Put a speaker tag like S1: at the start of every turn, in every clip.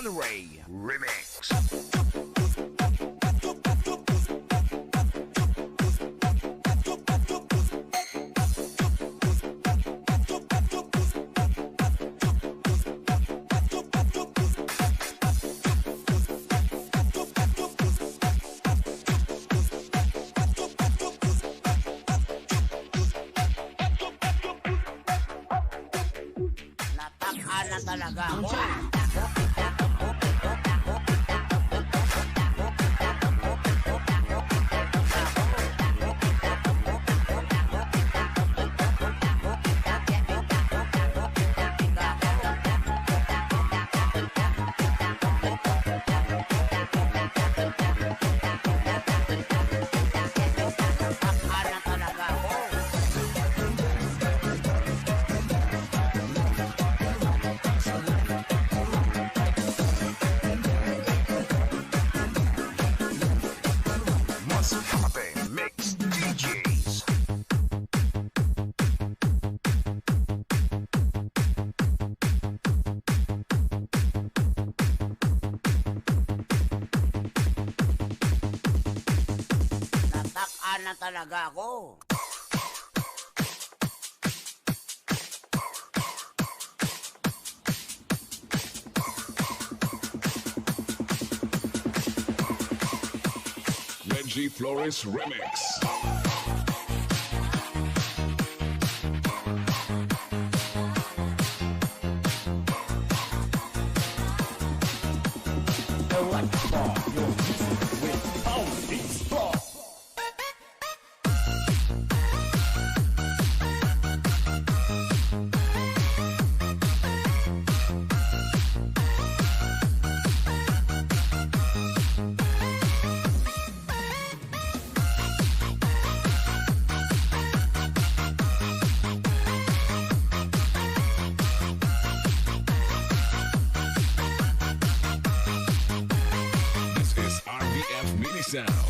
S1: Ray Remix.
S2: Nataka na talaga ako. Na talaga ako.
S1: Reggie Flores Remix. Sound.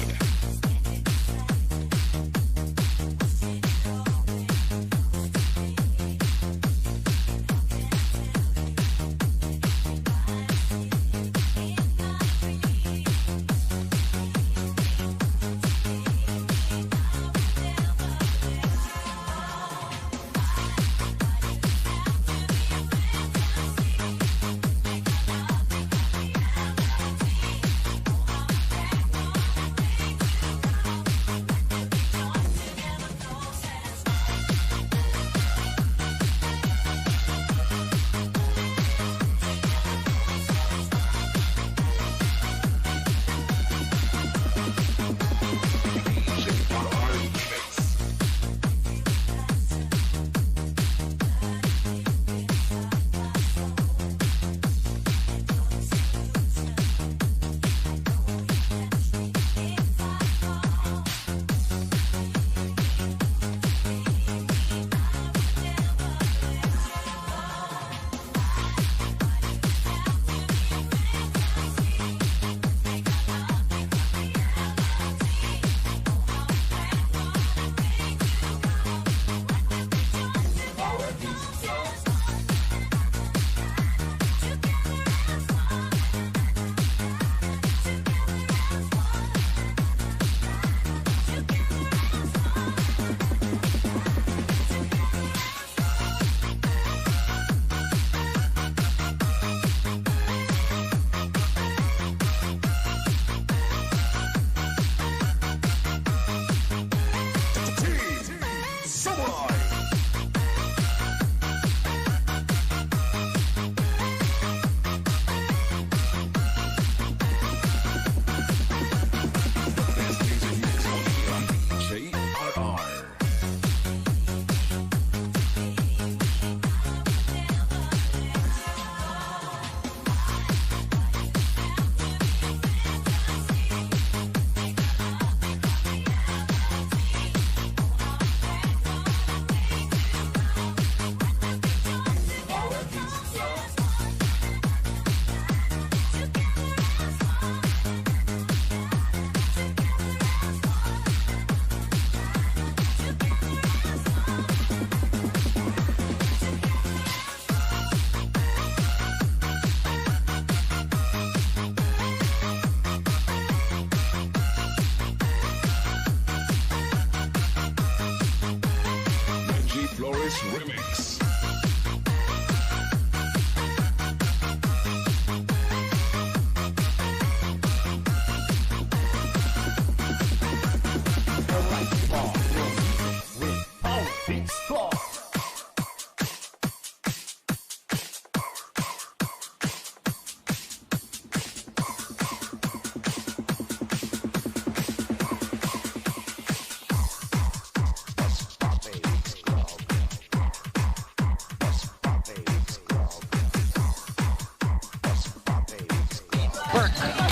S3: Burke.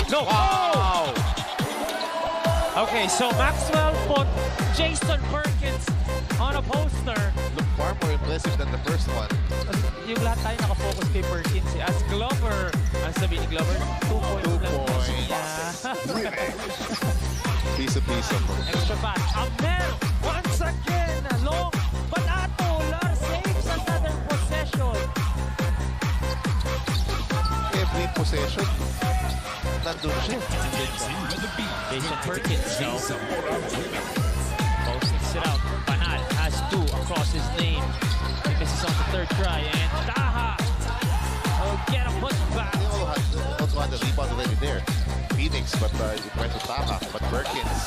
S3: No.
S4: Wow!
S3: Okay, so Maxwell put Jason Perkins on a poster.
S4: Look far more impressive than the first one.
S3: Yung lahat tayo nakafocus kay Perkins. As Glover, ang sabi ni Glover, 2 points.
S4: 2
S3: lang.
S4: points.
S3: Yeah.
S4: Piso-piso.
S3: Extra pass. Amel, once again, long. Banato, Lar saves another possession.
S4: Every possession, nandun siya.
S3: Jason Perkins, no. Posts it out. Banal has 2 across his name. He misses on the 3rd try. And Taha will get a putback.
S4: They also had the rebound already there. Phoenix, but it went to Taha. But Perkins,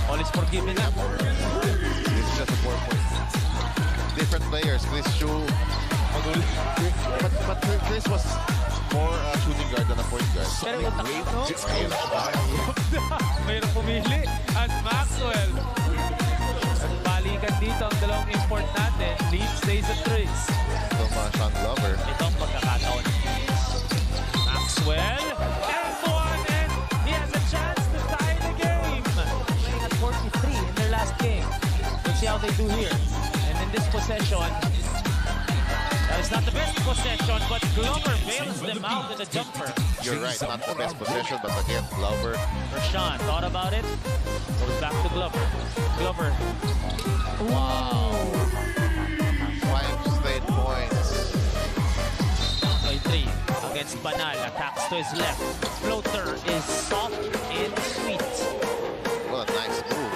S3: All is forgiven now.
S4: this is just a 4 point. Different players. Chris Chu. But Chris was more shooting guard than a point guard.
S3: Pero yung takbo, mayroong pumili at Maxwell. At balikan dito ang dalawang import natin. Lead stays at 3.
S4: Ito Sean Glover.
S3: Ito ang pagkakataon. Maxwell, and one, and he has a chance to tie the game. Playing at 43 in their last game. We'll see how they do here. And in this possession, that is not the best possession, but Glover bails them out with a jumper.
S4: You're right, not the best possession, but again, Glover.
S3: Rashawn thought about it. Goes back to Glover. Glover.
S4: Wow. 5 straight points.
S3: 3 against Banal. Attacks to his left. Floater is soft and sweet.
S4: What a nice move.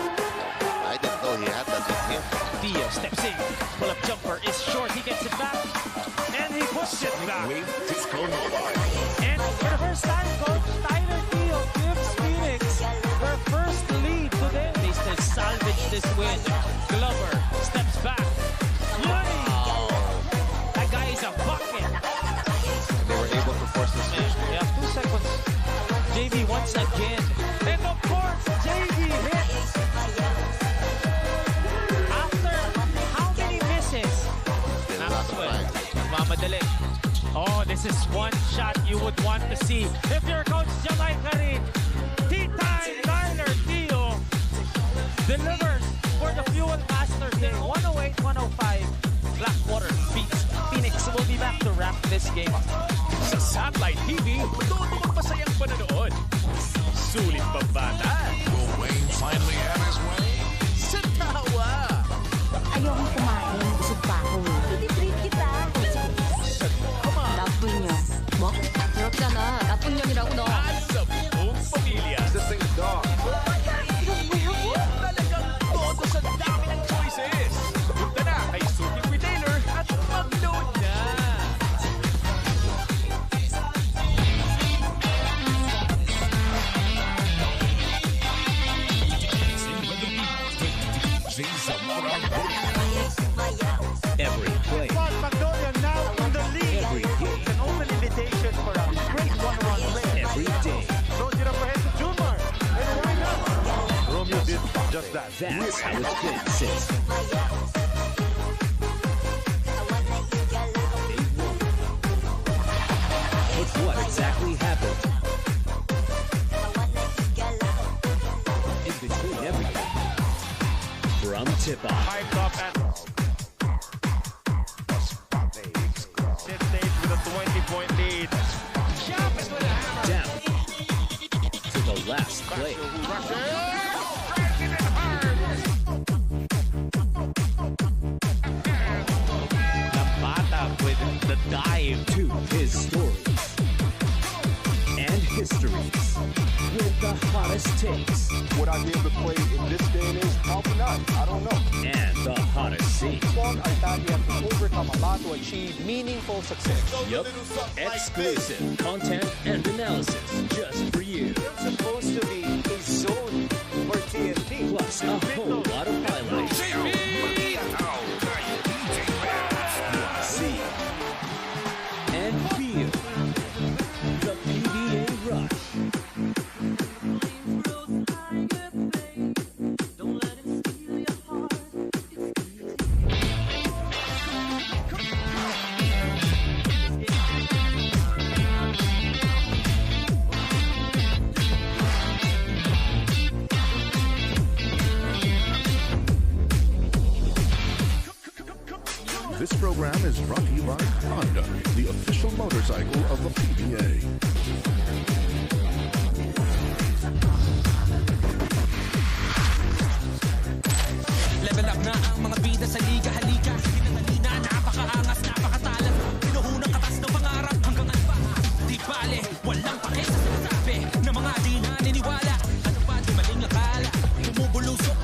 S4: I didn't know he had that in him.
S3: Dio steps in. Pull-up jumper is short. He gets it back. And he pushes it back. And for the first time, Coach Tyler Dio gives Phoenix their first lead today. They still salvage this win. Glover steps back. Wow. That guy is a bucket.
S4: And they were able to force the switch.
S3: We have 2 seconds. JV once again. And of course, JV hits. After how many misses?
S4: A lot of time.
S3: Mamadali. Oh, this is one shot you would want to see. If you're Coach Jamaica Reed, tea time, Tyler Dio delivers for the Fuel Masters in 108-105. Blackwater beats Phoenix. We'll be back to wrap this game up.
S1: Sa Satellite TV, todo magpasayang panonood. Sulit pa bata. Will Wayne finally have his way? Sa tawa.
S5: Ayokong kumain. Busog pa ako. Tititreat kita. 나쁜 년. 뭐? 그렇잖아. 나쁜 년이라고 너.
S1: At sa buong pamilya. This thing is dog. Talagang todo sa dami ng choices. Punta na kay Suking Retailer at mag-load na.
S6: Every play,
S3: Magnolia now in the lead.
S6: every game,
S3: An open invitation for a great one-on-one play.
S6: every day.
S3: Throws it up ahead to Jumar. And why not?
S7: Romeo did just that.
S6: That's how it's been since they won. But what exactly happened in between everything? From tip-off,
S3: Hyped up and set stage with a 20-point lead.
S6: down to the last play.
S3: Bata with the dive.
S6: To his stories and histories with the hottest takes
S7: Would I be able to play in this day and age? Probably not. I don't know.
S6: and the hottest scenes.
S8: Our daddy has to overcome a lot to achieve meaningful success.
S6: Yup, exclusive content and analysis just for you.
S8: It's supposed to be a zone for TNT.
S6: Plus a whole lot of highlights. See and feel the PBA rush.
S9: program is brought to you by Honda, the official motorcycle of the PBA.
S10: Level up na ang mga bida sa liga, halika. Hinanalina, napakaangas, napakatalas. Pinuhunang katas ng pangarap hanggang alba. Di bale, walang pake sa sinasabi ng mga di naniniwala. Ano ba di maling akala? Bumubulusok,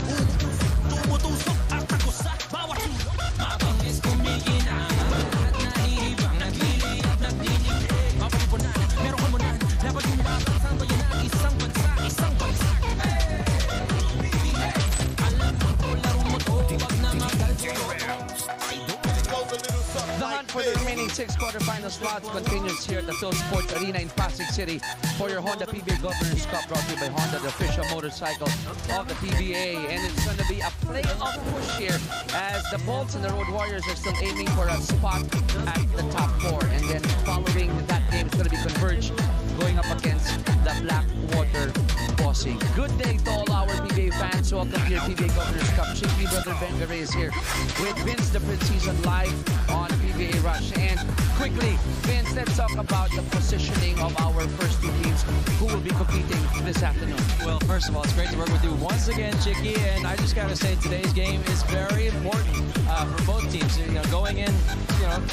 S10: tumutusok at takos sa bawat sulok. Mabangis kumikinang, at nahihibang, nagliliyap, nagdinig. Mapapunan, meron kamunan, dapat yung babasang bayan ng isang bansa, isang bansa.
S11: The hunt for the remaining 6 quarterfinal slots continues here at the Phil Sports Arena in Pasig City for your Honda PBA Governor's Cup, brought to you by Honda, the official motorcycle of the PBA. And it's going to be a playoff push here as the Bolts and the Road Warriors are still aiming for a spot at the top 4. And then following that game, it's going to be Converge going up against the Blackwater Bossing. Good day to all our PBA fans. Welcome to your PBA Governor's Cup. Chiefly Brother Ben Garay is here with Vince the Preseason live on PBA Rush. And quickly, Vince, let's talk about the positioning of our first two teams who will be competing this afternoon.
S3: Well, first of all, it's great to work with you once again, Chicky. And I just got to say, today's game is very important for both teams. You know, going in,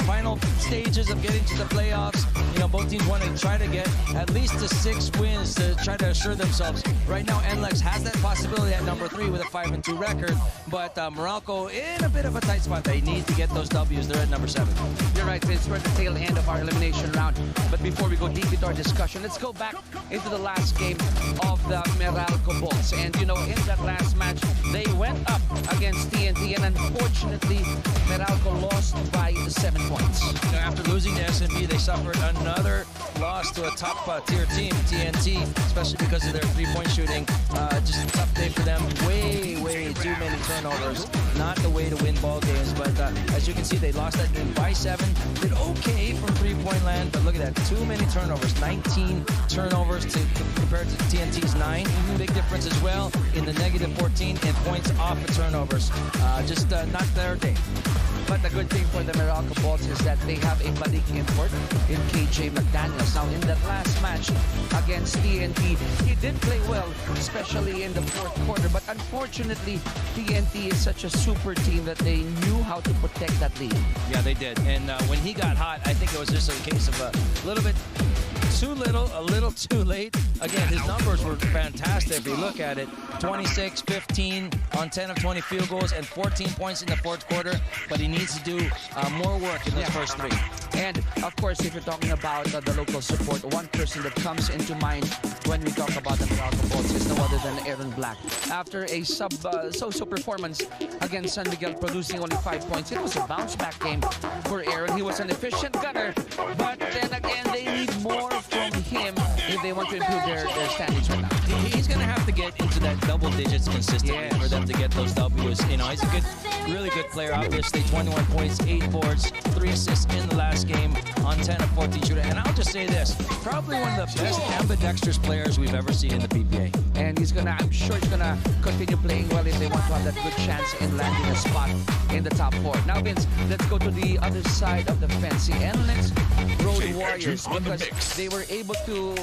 S3: final stages of getting to the playoffs. Both teams want to try to get at least the 6 wins to try to assure themselves. Right now, NLEX has that possibility at number 3 with a 5-2 record. But Meralco in a bit of a tight spot. They need to get those W's. They're at number 7.
S11: You're right, Vince. We're at the tail end of our elimination round. But before we go deep into our discussion, let's go back into the last game of the Meralco Bolts. And, in that last match, they went up against TNT. And unfortunately, Meralco lost by 7 points.
S3: After losing to SMB, they suffered another loss to a top-tier team, TNT, especially because of their 3-point shooting. Just a tough day for them. Way too many turnovers. Not the way to win ball games, but as you can see, they lost that game by 7. Did okay from 3-point land, but look at that. Too many turnovers. 19 turnovers compared to TNT's 9. Big difference as well in the negative 14 and points off of turnovers. Just not their day.
S11: But the good thing for the Meralco Bolts is that they have a balik import in KJ McDaniels. Now, in that last match against TNT, he did play well, especially in the 4th quarter. But unfortunately, TNT is such a super team that they knew how to protect that lead.
S3: Yeah, they did. And when he got hot, I think it was just a case of a little bit too little, a little too late. Again, his numbers were fantastic. If you look at it, 26, 15 on 10 of 20 field goals and 14 points in the 4th quarter. But he needs to do more work in those first 3.
S11: And, of course, if you're talking about the local support, one person that comes into mind when we talk about the Meralco Bolts is no other than Aaron Black. After a so-so performance against San Miguel, producing only 5 points, it was a bounce-back game for Aaron. He was an efficient gunner, but then again, they need more from him if they want to improve their standings right now.
S3: He's going to have to get into that double digits consistently for them to get those W's. He's a really good player, obviously. 21 points, 8 boards, 3 assists in the last game on 10 of 14 shooting. And I'll just say this, probably one of the best ambidextrous players we've ever seen in the PBA.
S11: And I'm sure he's gonna continue playing well if they want to have that good chance in landing a spot in the top 4. Now, Vince, let's go to the other side of the fence. The NLEX Road Warriors, because they were able to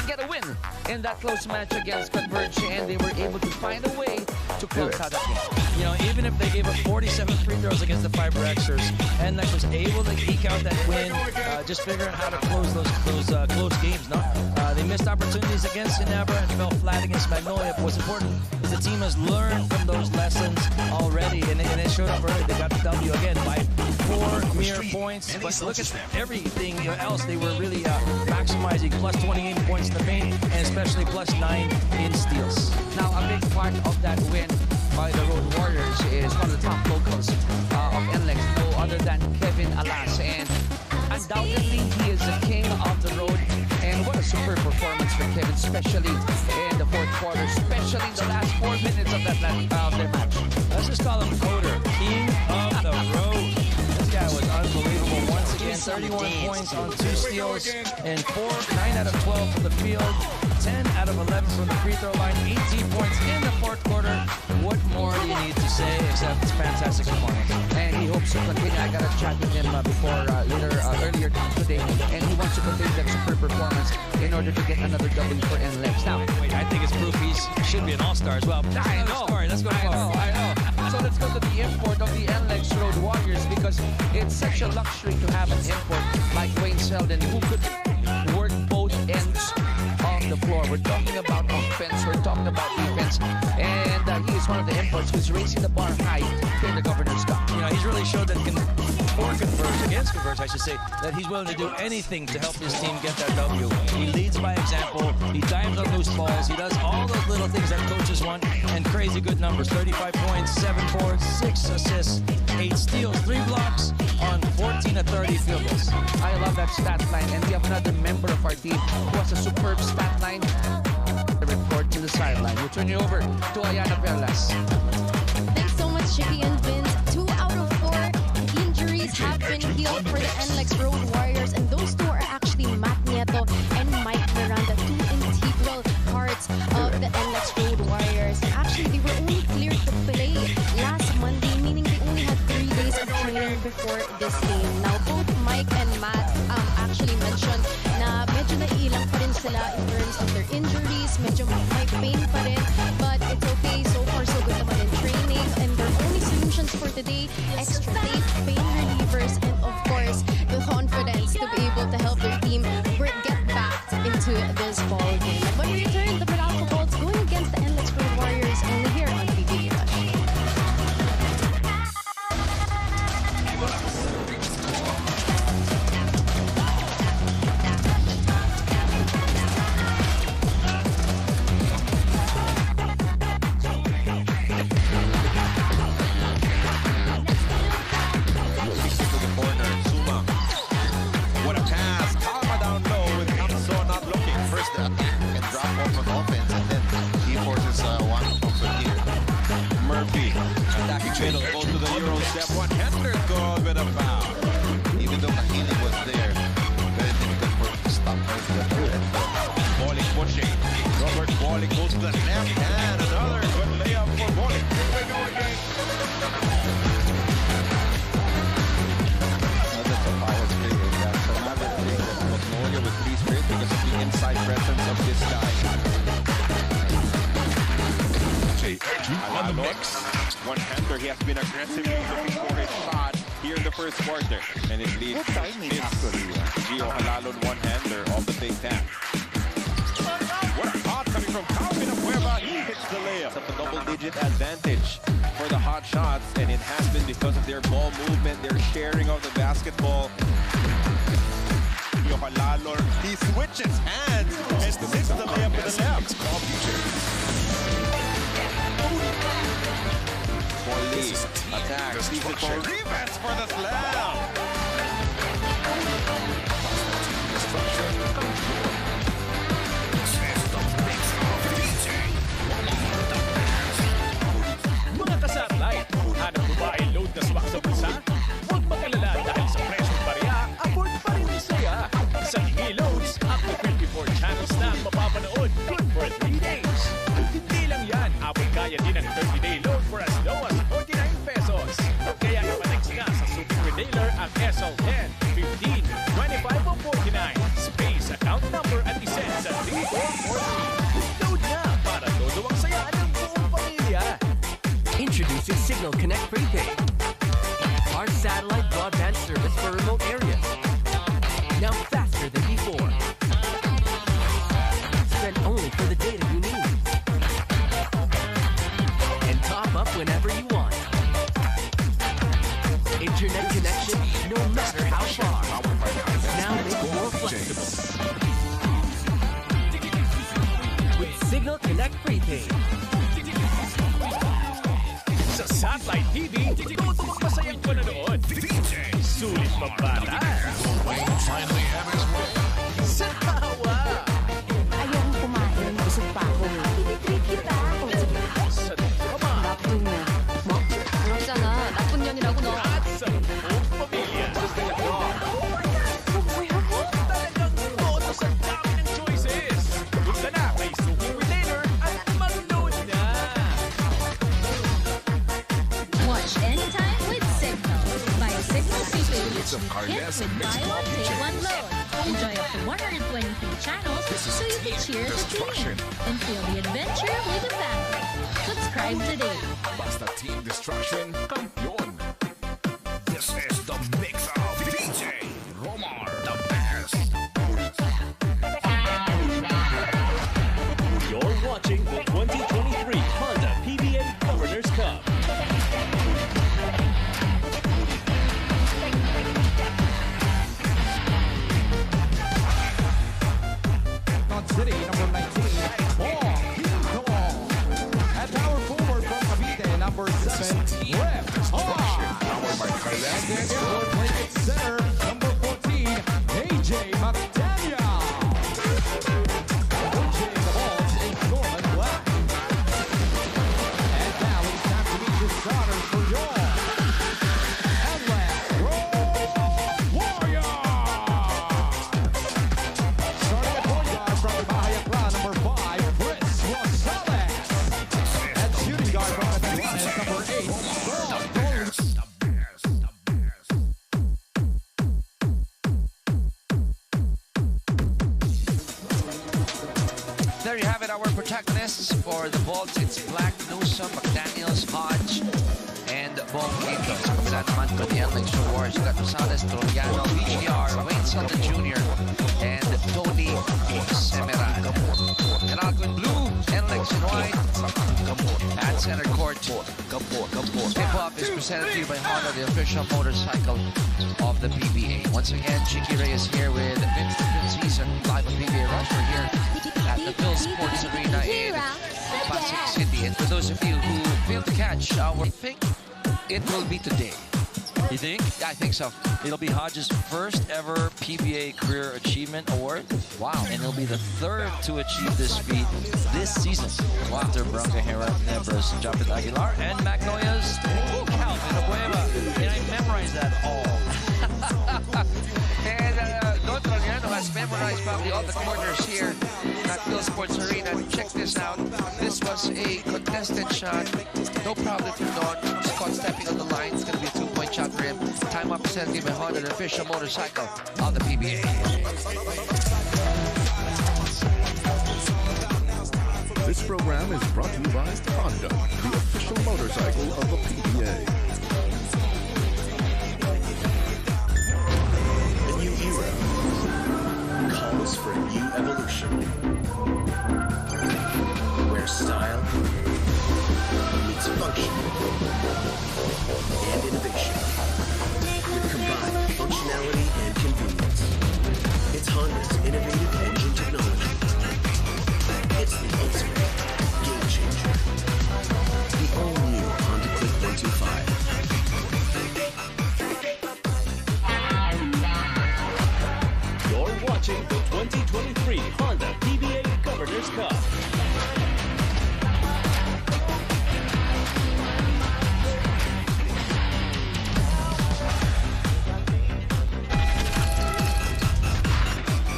S11: get a win in that close match against Converge, and they were able to find a way to close out that game.
S3: Even if they gave up 47 free throws against the Fiber Xers, NLEX was able to eke out that win, just figuring out how to close those close games. They missed opportunities against Ginebra and fell flat against Magnolia. But what's important is the team has learned from those lessons already, and it showed up early. They got the W again by 4 mere points. But look at everything else. They were really maximizing plus 28 points in the paint, and especially plus 9 in steals.
S11: Now, a big part of that win by the Road Warriors is one of the top locals of NLEX, no other than Kevin Alas. And undoubtedly, he is the king of the road. And what a super performance for Kevin, especially in the 4th quarter, especially in the last 4 minutes of their match.
S3: Let's just call him Coder, king of the road. This guy was unbelievable. Once again, 31 points on 2 steals and 9 out of 12 from the field.
S11: 10 out of 11 from the free throw line, 18 points in the fourth quarter. What more do you need to say except it's fantastic performance? And he hopes to continue. I got a chat with him earlier today, and he wants to continue that superb performance in order to get another W for NLEX. Now,
S3: I think it's proof he should be an all-star as well.
S11: I know.
S3: Let's go.
S11: I know. So let's go to the import of the NLEX Road Warriors, because it's such a luxury to have an import like Wayne Selden, who could work both ends of the floor. We're talking about offense, we're talking about defense, and he is one of the imports who's raising the bar high in the Governor's Cup.
S3: You know, he's really showed that against Converge, I should say, that he's willing to do anything to help his team get that W. He leads by example, he dives on loose balls, he does all those little things that coaches want, and crazy good numbers. 35 points, 7 boards, 6 assists, 8 steals, 3 blocks on 14 of 30 field goals.
S11: I love that stat line, and we have another member of our team who has a superb stat line. The report to the sideline. We'll turn you over to Ayana Perlas.
S5: Thanks so much, Chicky and Vince. 2 out of 4 injuries have been healed for the NLEX Road Warriors, and those two are actually Matt Nieto and Mike Miranda, 2 integral parts of the NLEX Road Warriors. And actually, they were only cleared to play last Monday, meaning they only had 3 days of training before this game. Now, both Mike and Matt actually mentioned na medyo naiilang pa rin sila in terms of their injuries, medyo may pain pa rin, but it's okay. So far, so good naman in training, and their only solutions for today, extra tape, pain relievers, and of course, the confidence to be able to help their team get back into this ball game. When we return, the Meralco Bolts going against the NLEX Road Warriors, only here on PBA Rush.
S12: Middle, goes to the Euro step. One-hander goal with a foul.
S4: Even though Kahili was there, very difficult for him to stop her.
S12: Bolling pushing. Robert Bolling goes to the left hand. Another good layup for Bolling. Here we go again.
S7: That's a power play. That's another thing that Magnolia was pleased with because of the inside presence of this guy.
S12: On the mix. One-hander, he has been aggressively looking for his shot here in the first quarter. And it leads to Gio Halalon, one-hander of the Big Ten. What a shot coming from Calvin Abueva. He hits the layup. It's a double-digit advantage for the hot shots, and it has been because of their ball movement, their sharing of the basketball. Gio Halalon, he switches hands and hits the layup with the left. Lee attacks, rebounds for the slam.
S1: Mga ka-satellite, hanap mo ba ay load na swak sa bulsa? Huwag mag-alala dahil sa presyong barya, afford pa rin ang saya. Sa loads, up to 24 channels na mapapanood. Good for 3 days. Hindi lang yan, abot kaya din ang 30-day load for as low as 49 pesos. Kaya ipatext nga sa Super Retailer ang SL10, 15, 25 o 49. Space account number at isend sa 3443. Load na para todo ang saya ng buong pamilya.
S13: Introducing Signal Connect Prepaid, our satellite broadband service for remote areas. Now faster than before. Spend only for the data you need. And top up whenever you want. Internet connection, no matter how far. Now make more flexible. With Signal Connect Prepaid.
S1: Sa Satellite TV, todo magpasayang panonood. Sulit pambata.
S9: Finally have his way.
S1: Sa tawa.
S5: Ayokong kumain, busog pa ako. Tinitreat kita.
S1: Sa drama.
S5: Napun na. Kırapsana, napun 년이라고 너.
S1: At sa buong pamilya. Talagang boto sa dami ng choices. Punta na
S14: with buy one, pay one load. Enjoy up to 123 channels so you can cheer the team and feel the adventure with the family. Subscribe today.
S9: Basta Team Destruction, kampiyon. This is the mix of DJ Romar, the best.
S6: You're watching the 2023 Honda PBA Governor's Cup.
S8: City, number 19, and power forward from Cavite, number 7, Rep. And then forward playing at center, number 14, AJ McDaniel. AJ the ball in Norman Black. And now it's time to meet the starters for y'all. NLEX Road Warriors. Starting at point guard from the Bahia number 5, Chris Rosales. And shooting guard from the Atlantis, number 8,
S11: There you have it, our protagonists for the Bolts. It's Black, Newsom, McDaniels, Hodge, and Bonquito. Sa naman for the NLEX Warriors, got Rosales, Troyano, BGR, Wayne Sutton Jr., and Tony Semerano. Meralco in blue, NLEX in white. At center court, tip-off is presented to you by Honda, the official motorcycle of the PBA. Once again, Chicky Reyes here with Vince the Fifth Season, live on PBA Rush. We're here at the Phil Sports Arena in Pasig City. And for those of you who failed to catch our pick, it will be today.
S3: You think?
S11: Yeah, I think so.
S3: It'll be Hodge's first ever PBA Career Achievement Award.
S11: Wow.
S3: And he'll be the third to achieve this feat this season. Wow. After Bronca Hera, Nebras, Japet Aguilar, and Magnolia's Calvin Abueva. And I memorized that all.
S11: And Don Troyano has memorized probably all the corners here at Phil Sports Arena. Check this out. This was a contested shot. No problem for Don. Just caught stepping on the line. It's going to be a two-point shot for him. Time up presented by Honda, the official motorcycle on the PBA.
S9: This program is brought to you by Honda, the official motorcycle of the PBA.
S6: A new era calls for a new evolution, where style meets function and innovation with combined functionality and convenience. It's Honda's innovative engine technology. It's the ultimate game changer. The all-new Honda Click 125. You're watching the 2023 Honda PBA Governor's Cup.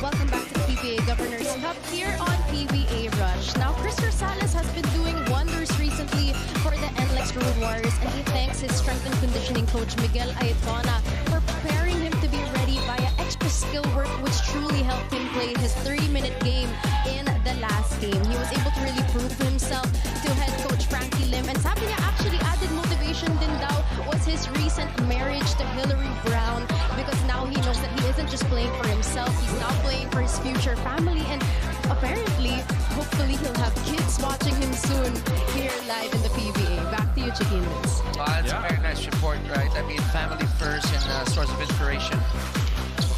S5: Welcome back to the PBA Governor's Cup here on PBA Rush. Now, Chris Rosales has been doing wonders recently for the NLEX Road Warriors, and he thanks his strength and conditioning coach Miguel Aitona for preparing him to be ready via extra skill work, which truly helped him play his 30-minute game in the last game. He was able to really prove to himself to head coach Frankie Lim, and sabi niya actually added motivation din daw was his recent marriage to Hillary Brown, because now he knows that he isn't just playing for himself, he's now playing for his future family, and apparently, hopefully he'll have kids watching him soon here live in the PBA. Back to you, Chiquilins.
S11: That's a very nice report, right? I mean, family first and source of inspiration.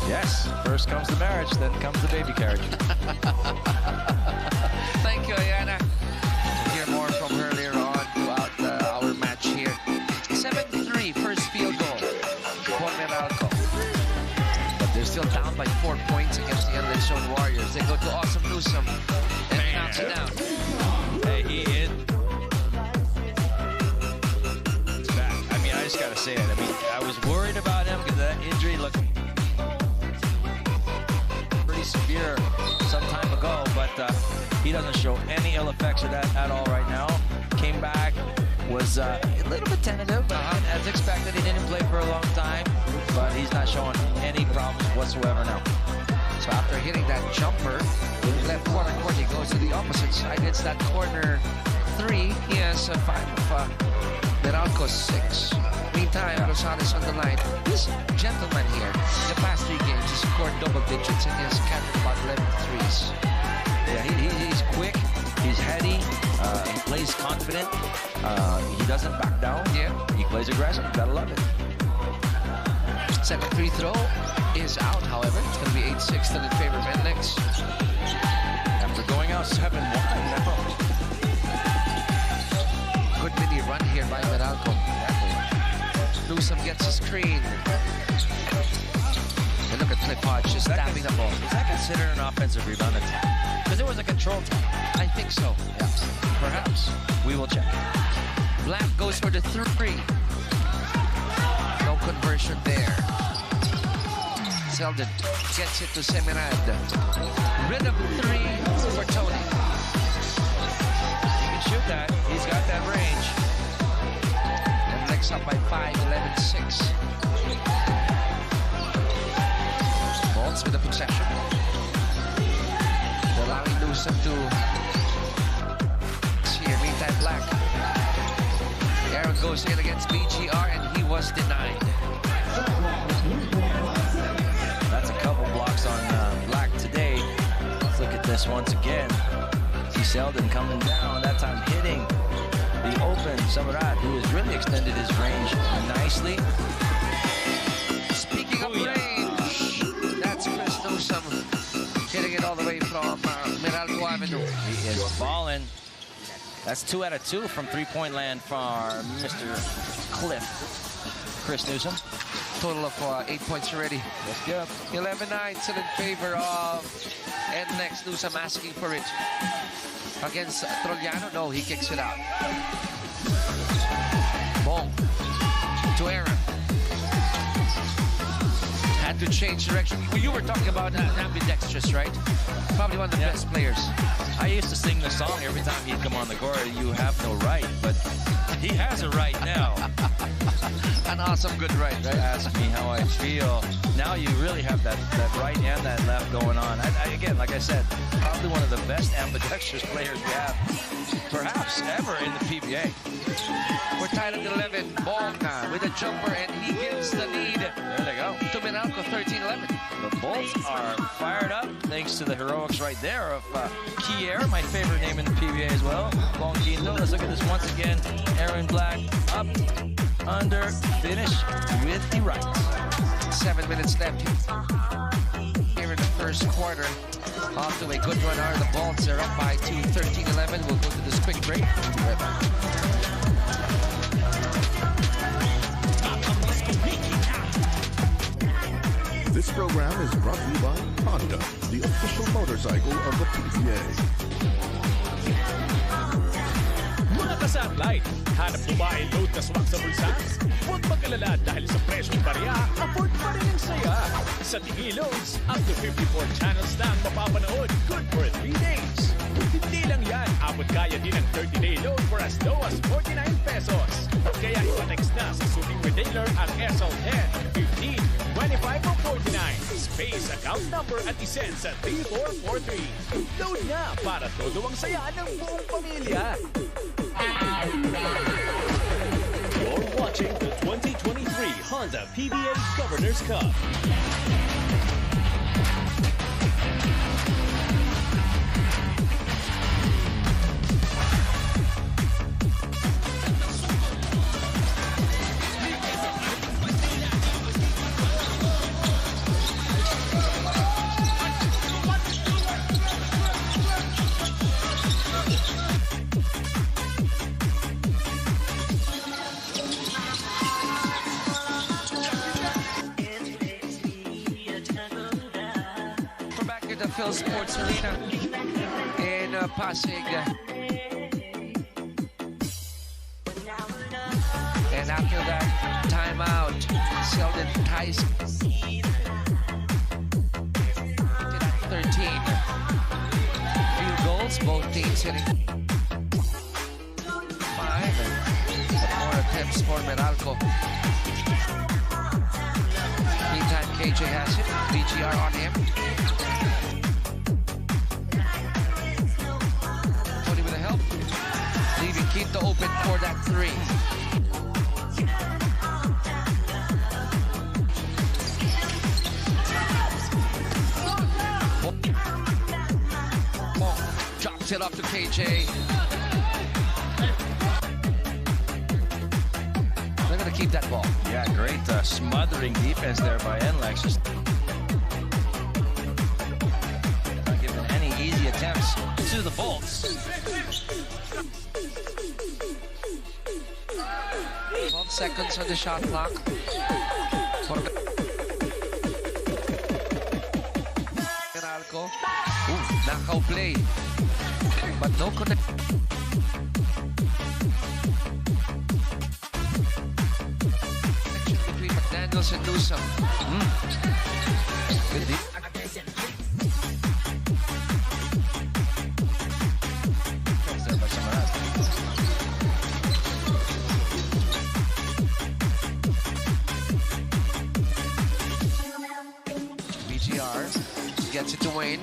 S3: Yes, first comes the marriage, then comes the baby carriage.
S11: Thank you, Ayana. We'll hear more from her later on throughout our match here. 7-3, first field goal for Meralco. But they're still down by 4 points against the NLEX Road Warriors. They go to Awesome Newsom and knocks it down.
S3: Hey, he is back. I mean, I just got to say it. I mean, I was worried about him because that injury looked pretty severe some time ago, but he doesn't show any ill effects of that at all right now. Came back,
S15: was a little bit tentative, but as expected, he didn't play for a long time, but he's not showing any problems whatsoever now.
S11: So after hitting that jumper, left corner court, he goes to the opposite side. It's that corner 3. He has 5 of Meralco 6. Meantime, Rosales on the line. This gentleman here, in the past 3 games, he scored double digits and he has counted about 11 threes.
S15: Yeah, he's quick, he's heady, he plays confident, he doesn't back down.
S11: Yeah.
S15: He plays aggressive, you gotta love it.
S11: Second free throw is out, however. It's going to be 8-6 still in favor of NLEX.
S15: After going out 7-1 now.
S11: Good mini run here by Meralco. Newsom gets a screen. And look at Cliff Hodge just stabbing the ball.
S15: Is that considered an offensive rebound attack? Because it was a control tap.
S11: I think so.
S15: Yeah. Perhaps. We will check.
S11: Black goes for the 3. No conversion there. Zeldin gets it to Semirad. Rhythm 3 for Tony.
S15: He can shoot that. He's got that range.
S11: And NLEX up by 5, 11-6. Bolts with the possession. Allowing Newsom to here. Meantime, Black. Aaron goes in against BGR and he was denied.
S15: That's a couple blocks on Black today. Let's look at this once again. See Zeldin coming down, that time hitting the open Samarat, who has really extended his range nicely.
S11: Speaking of range, that's Chris Newsom hitting it all the way from Meralco Avenue.
S15: He is balling. That's 2 out of 2 from three-point land for Mr. Chris Newsom.
S11: Total of 8 points already.
S15: That's good.
S11: 11-9 still in favor of NLEX. Newsom asking for it. Against Trollano, no, he kicks it out. Bong to Aaron. Had to change direction. You were talking about ambidextrous, right? Probably one of the best players.
S15: I used to sing the song every time he'd come on the court. You have no right, but he has a right now.
S11: An awesome good right, right?
S15: Ask me how I feel. Now you really have that right and that left going on. Again, like I said, probably one of the best ambidextrous players we have, perhaps ever in the PBA.
S11: We're tied at 11. Bong with a jumper, and he gives the lead.
S15: There they go.
S11: To Meralco, 13-11.
S15: The Bolts are fired up, thanks to the heroics right there of Kier, my favorite name in the PBA as well. Bong Quinto. Let's look at this once again. Aaron Black up, under, finish with the right.
S11: 7 minutes left here in the first quarter. Off to a good run are the Bolts. They're up by 2, 13-11. We'll go to this quick break. Right back.
S9: This program is brought to you by Honda, the official motorcycle of the PBA.
S1: Mga ka-satellite, hanap mo ba ay load na swak sa bulsa? Huwag mag-alala dahil sa presyong barya, afford pa rin ang saya. Sa Tingi Loads, up to 54 channels na ang mapapanood, good for 3 days. Hindi lang yan, abot kaya din ang 30-day load for as low as 49 pesos. Kaya ipa-text na sa suting retailer ang SL10, 15, 25 o 49. Space account number at isend sa 3443. Load na para todo ang saya ng buong pamilya. You're watching the 2023 Honda PBA Governor's Cup.
S11: Phil Sports Arena in Pasig. And after that timeout, Zeldin ties 13. Few goals, both teams hitting 5. attempts for Meralco. Meantime, KJ has it. BGR on him. Tony with the help. Leaving Quinto open for that three. Drops it off to KJ. They're going to keep that ball.
S15: Yeah, great smothering defense there by NLEX. Just not giving any easy attempts to the Bolts.
S11: 12 seconds on the shot clock. Meralco. Knockout play. But no connect. Connection between McDaniels and Newsom. Good deep. BGR gets it to Wayne.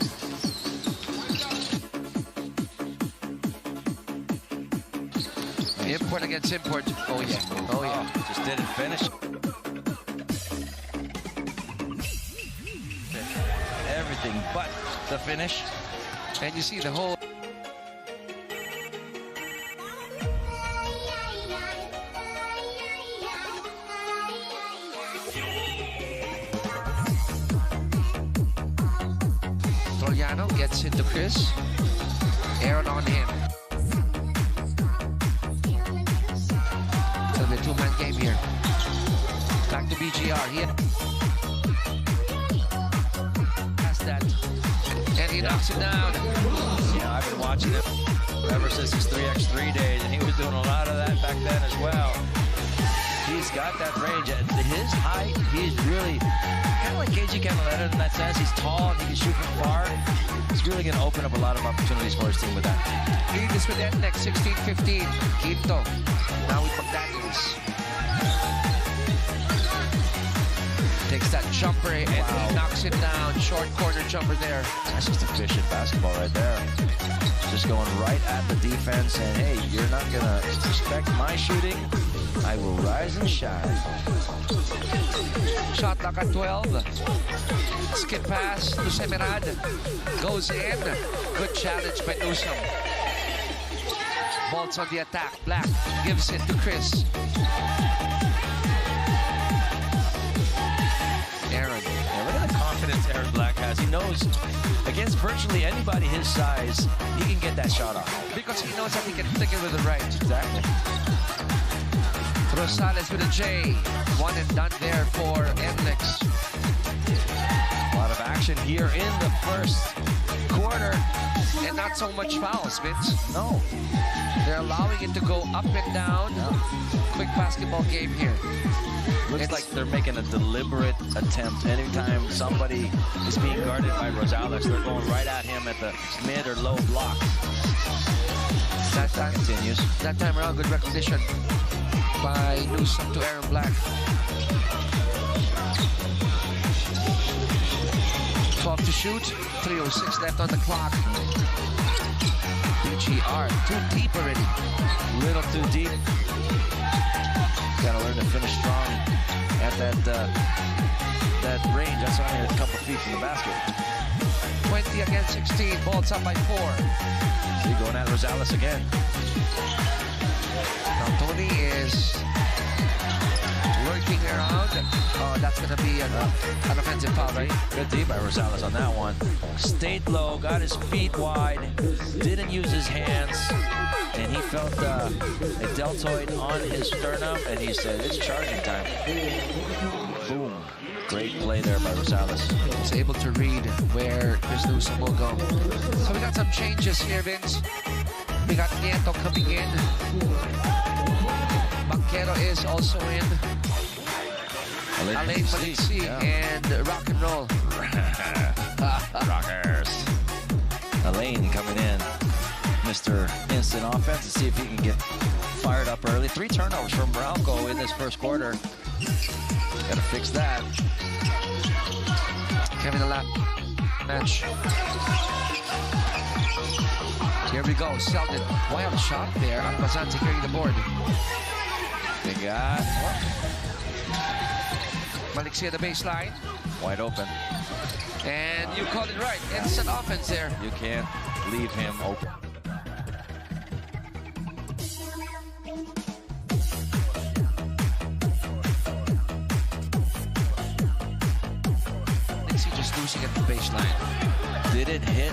S11: Import against import. Oh yeah. Oh yeah.
S15: Just didn't finish. Everything but the finish.
S11: And you see the whole. Trollano gets into Chris. Aaron on him. So the two-man game here. Back to BGR. He has that. And he knocks it down.
S15: Yeah, I've been watching him ever since his 3x3 days, and he was doing a lot of that back then as well. He's got that range. At his height, he's really kind of like KG Canaleta in that sense. He's tall and he can shoot from far. He's really going to open up a lot of opportunities for his team with that.
S11: Lead this with NLEX, 16-15. Quinto. Now with McDaniels. Takes that jumper and he knocks it down. Short corner jumper there.
S15: That's just efficient basketball right there. Just going right at the defense and, hey, you're not going to respect my shooting. I will rise and shine.
S11: Shot clock at 12. Skip pass to Semerad. Goes in. Good challenge by Newsom. Bolts on the attack. Black gives it to Chris. Aaron.
S15: Yeah, look at the confidence Aaron Black has. He knows against virtually anybody his size, he can get that shot off.
S11: Because he knows that he can flick it with the right.
S15: Exactly.
S11: Rosales with a J. One and done there for NLEX.
S15: A lot of action here in the first quarter.
S11: And not so much fouls, Vince.
S15: No.
S11: They're allowing it to go up and down. Quick basketball game here.
S15: Looks like they're making a deliberate attempt. Anytime somebody is being guarded by Rosales, they're going right at him at the mid or low block.
S11: That time
S15: continues.
S11: That time around, good recognition by Newsom to Aaron Black. 12 to shoot. 3:06 left on the clock. BGR too deep already.
S15: Little too deep. Got to learn to finish strong at that range. That's only a couple feet from the basket.
S11: 20 against 16. Bolts up by 4.
S15: See, going at Rosales again.
S11: Now Tony is working around. Oh, that's going to be an offensive foul, right?
S15: Good D by Rosales on that one. Stayed low, got his feet wide, didn't use his hands, and he felt a deltoid on his sternum, and he said, it's charging time. Boom. Great play there by Rosales.
S11: He's able to read where Chris Newsom will go. So we got some changes here, Vince. We got Nieto coming in. Banquero is also in. Alain Maliksi and Rock and Roll.
S15: Rockers. Alain coming in. Mr. Instant Offense and see if he can get fired up early. 3 turnovers from Meralco in this first quarter. Gotta fix that.
S11: Kevin a lap match. Here we go, Selden. Wild shot there. Almazan securing the board.
S15: They got
S11: Maliksi at the baseline.
S15: wide open.
S11: And you called it right. Instant offense there.
S15: You can't leave him open.
S11: Maliksi just losing at the baseline.
S15: Did it hit?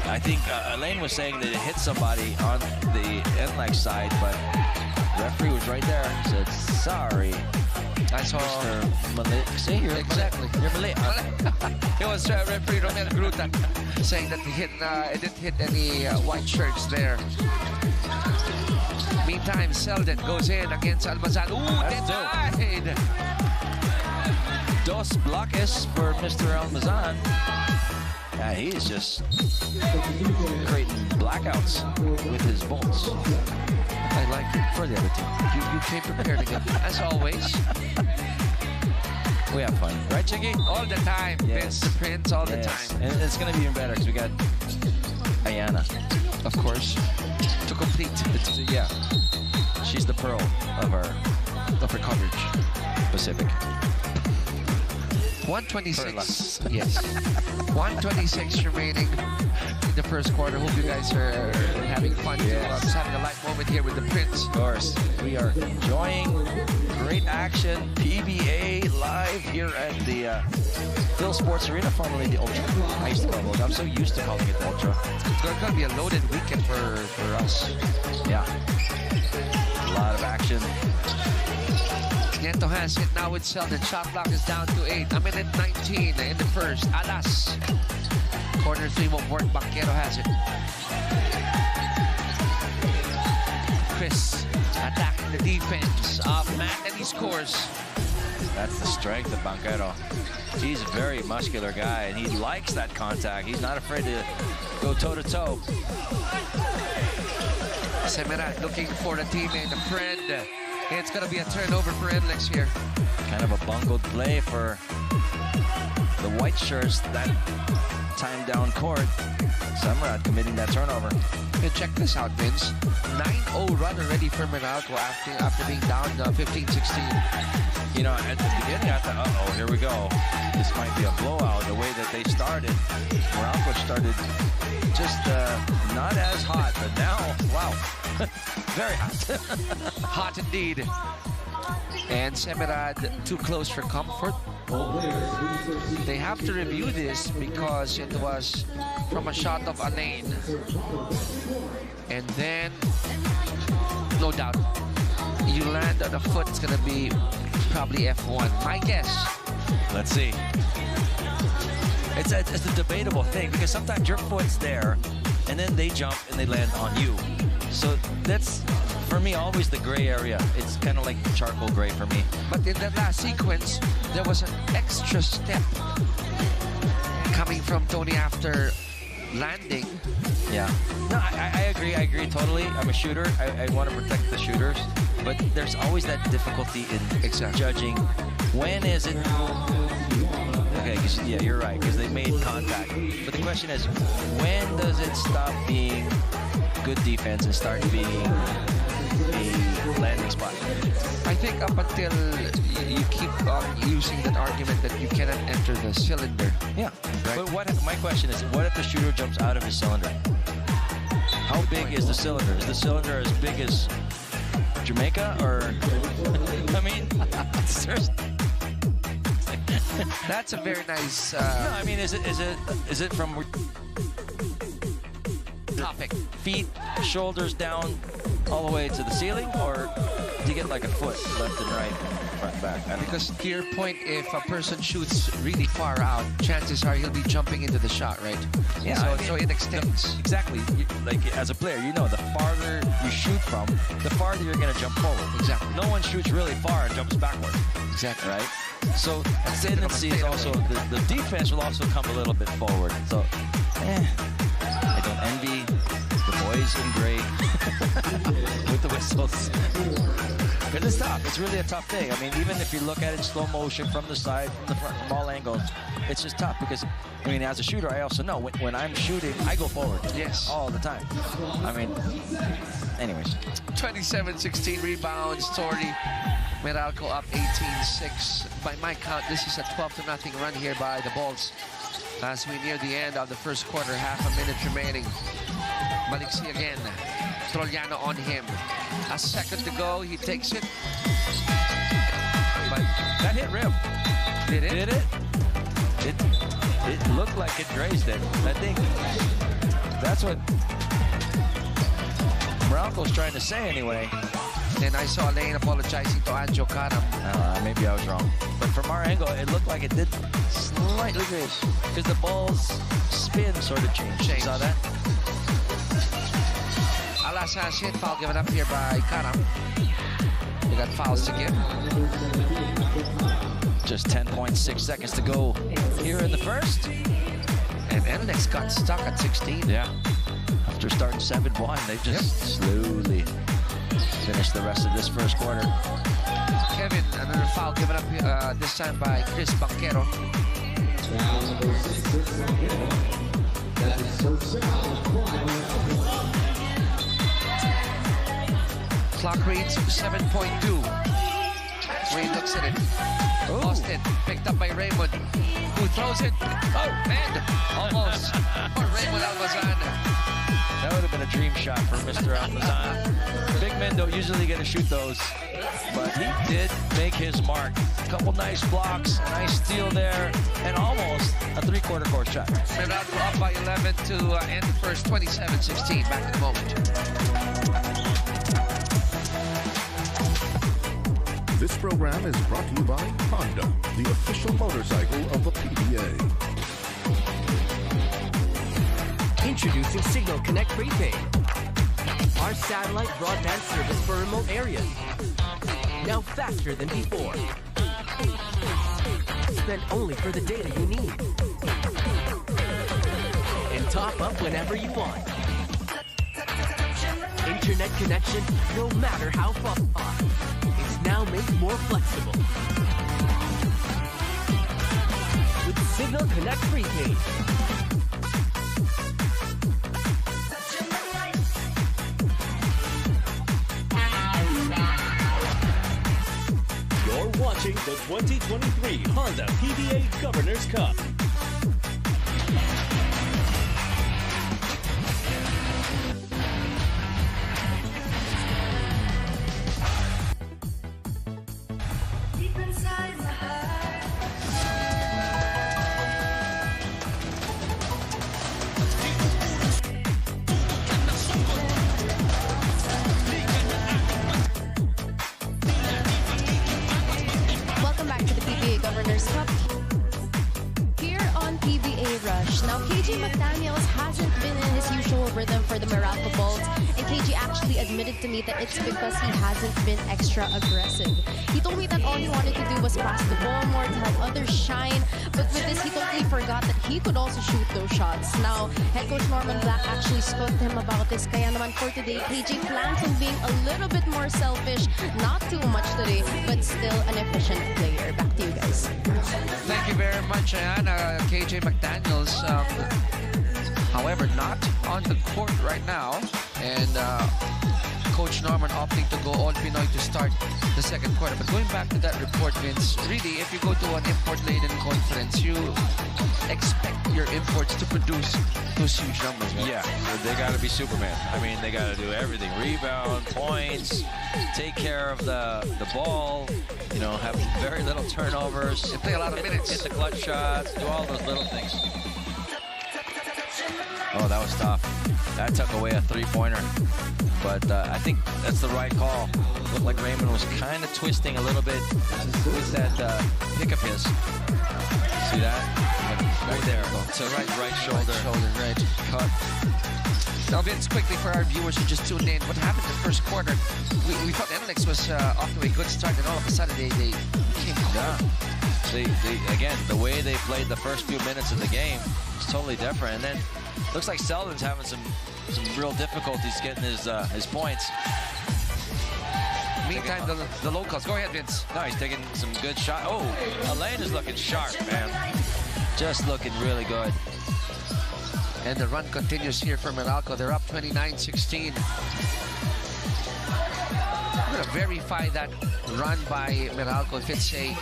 S15: I think Elaine was saying that it hit somebody on the NLEX side, but the referee was right there. Said, sorry.
S11: I saw
S15: Mr. Malik. See, you're
S11: exactly.
S15: You're Malik.
S11: It was referee Romel Gruta saying that it didn't hit any white shirts there. Meantime, Selden goes in against Almazan. Ooh, denied!
S15: Dos bloques for Mr. Almazan. Yeah, he's just creating blackouts with his bolts.
S11: I like it for the other team. You came prepared again, as always.
S15: We have fun, right, Chicky?
S11: All the time.
S15: Yes.
S11: Vince the Prince, all the time.
S15: And it's going to be even better because we got Ayana,
S11: of course, to complete it.
S15: Yeah, she's the pearl of our coverage. Pacific.
S11: 126. Yes. 126 remaining in the first quarter. Hope you guys are having fun.
S15: Yes.
S11: Just having a light moment here with the Prince.
S15: Of course. We are enjoying great action. PBA live here at the Phil Sports Arena, formerly the Ultra. I used to call it. I'm so used to calling it the Ultra.
S11: It's going to be a loaded weekend for us.
S15: Yeah. A lot of action.
S11: Nieto has it now with Selden. Shot clock is down to 8. A minute 19 in the first. Alas. Corner 3 won't work. Banquero has it. Chris attacking the defense of Matt, and he scores.
S15: That's the strength of Banquero. He's a very muscular guy, and he likes that contact. He's not afraid to go toe-to-toe.
S11: Semerat looking for the teammate, a friend. It's going to be a turnover for NLEX here.
S15: Kind of a bungled play for the white shirts that time down court. Samrat committing that turnover.
S11: Hey, check this out, Vince. 9-0 run already for Meralco after being down 15-16.
S15: You know, at the beginning, I thought, uh-oh, here we go. This might be a blowout. The way that they started, Meralco started just not as hot, but now, wow, very hot.
S11: Hot indeed. And Semerad too close for comfort. They have to review this because it was from a shot of Elaine. And then, no doubt, you land on a foot, it's going to be probably F1. My guess.
S15: Let's see. It's a debatable thing because sometimes your foot's there and then they jump and they land on you. So that's, for me, always the gray area. It's kind of like charcoal gray for me.
S11: But in that last sequence, there was an extra step coming from Tony after landing.
S15: Yeah. No, I agree. I agree totally. I'm a shooter. I want to protect the shooters. But there's always that difficulty in judging when is it. Okay, yeah, you're right, because they made contact. But the question is, when does it stop being good defense and start being a landing spot?
S11: I think up until you keep using that argument that you cannot enter the cylinder.
S15: Yeah. Right? But my question is, what if the shooter jumps out of his cylinder? How big is the cylinder? Is the cylinder as big as Jamaica, or I mean,
S11: that's a very nice.
S15: No, I mean, is it from
S11: topic
S15: feet, shoulders down, all the way to the ceiling, or do you get like a foot left and right, front, back?
S11: Because to your point, if a person shoots really far out, chances are he'll be jumping into the shot, right?
S15: Yeah.
S11: So,
S15: I mean,
S11: so it extends.
S15: Exactly. Like as a player, you know, the farther you shoot from, the farther you're going to jump forward.
S11: Exactly.
S15: No one shoots really far and jumps backward.
S11: Exactly.
S15: Right? So the tendency is also, the defense will also come a little bit forward. So, with the whistles. It is tough. It's really a tough thing. I mean, even if you look at it in slow motion from the side, from the front, from all angles, it's just tough because, I mean, as a shooter, I also know when I'm shooting, I go forward.
S11: Yes.
S15: All the time. I mean, anyways.
S11: 27-16 rebounds. Torrey. Meralco up 18-6. By my count, this is a 12-0 run here by the Bulls. As we near the end of the first quarter, half a minute remaining. Maliksi again. Trollano on him. A second to go, he takes it. But
S15: that hit rim.
S11: Did it?
S15: Did it? It looked like it grazed it. I think that's what Meralco's trying to say anyway.
S11: And I saw Lane apologizing to Anjo Karam.
S15: Maybe I was wrong. But from our angle, it looked like it did slightly graze. Because the ball's spin sort of changed. You saw that?
S11: Alas hit, foul given up here by Karam. We got fouls to give.
S15: Just 10.6 seconds to go here in the first.
S11: And NLEX got stuck at 16.
S15: Yeah. After starting 7-1, they just slowly finished the rest of this first quarter.
S11: Kevin, another foul given up this time by Chris Banquero. Clock reads 7.2. Ray looks at it. Lost it. Picked up by Raymond, who throws it. Oh, and almost for Raymond Almazan.
S15: That would have been a dream shot for Mr. Almazan. Big men don't usually get to shoot those, but he did make his mark. A couple nice blocks, a nice steal there, and almost a three-quarter court shot.
S11: Meralco up by 11 to end the first, 27-16. Back in a moment.
S9: This program is brought to you by Honda, the official motorcycle of the PBA.
S13: Introducing Signal Connect Prepaid, our satellite broadband service for remote areas. Now faster than before. Spend only for the data you need. And top up whenever you want. Internet connection, no matter how far. It's now made more flexible. With Signal Connect Prepaid.
S16: You're watching the 2023 Honda PBA Governors Cup.
S5: Welcome back to the PBA Governors Cup here on PBA Rush. Now, KJ McDaniels hasn't been in his usual rhythm for the Meralco Bulls, and KJ actually admitted to me that it's because he hasn't been extra aggressive. He told me that all he wanted to do was pass the ball more to have others shine, but with this, he totally forgot that he could also shoot those shots. Now, head coach Norman Black actually spoke to him about this, kaya naman for today, KJ plans on being a little bit more selfish, not too much today, but still an efficient player. Back to you guys.
S11: Thank you very much, Anna. KJ McDaniels, however, not on the court right now. And Coach Norman opting to go all Pinoy to start the second quarter. But going back to that report, Vince, really, if you go to an import-laden conference, you expect your imports to produce those huge numbers, right?
S15: Yeah, they got to be Superman. I mean, they got to do everything. Rebound, points, take care of the ball, you know, have very little turnovers.
S11: They play a lot of minutes.
S15: Hit the clutch shots, do all those little things. Oh, that was tough. That took away a three-pointer. But I think that's the right call. Looked like Raymond was kind of twisting a little bit with that pick of his. See that? Right there. To right shoulder.
S11: Right.
S15: Cut.
S11: Now, Vince, quickly for our viewers who just tuned in, what happened in the first quarter? We thought NLEX was off to a good start, and all of a sudden they became cold.
S15: They again, the way they played the first few minutes of the game is totally different. And then looks like Selden's having some some real difficulties getting his points.
S11: Meantime, the locals. Go ahead, Vince.
S15: No, he's taking some good shots. Oh, Elaine is looking sharp, man. Just looking really good.
S11: And the run continues here for Meralco. They're up 29-16. I'm going to verify that run by Meralco if it's a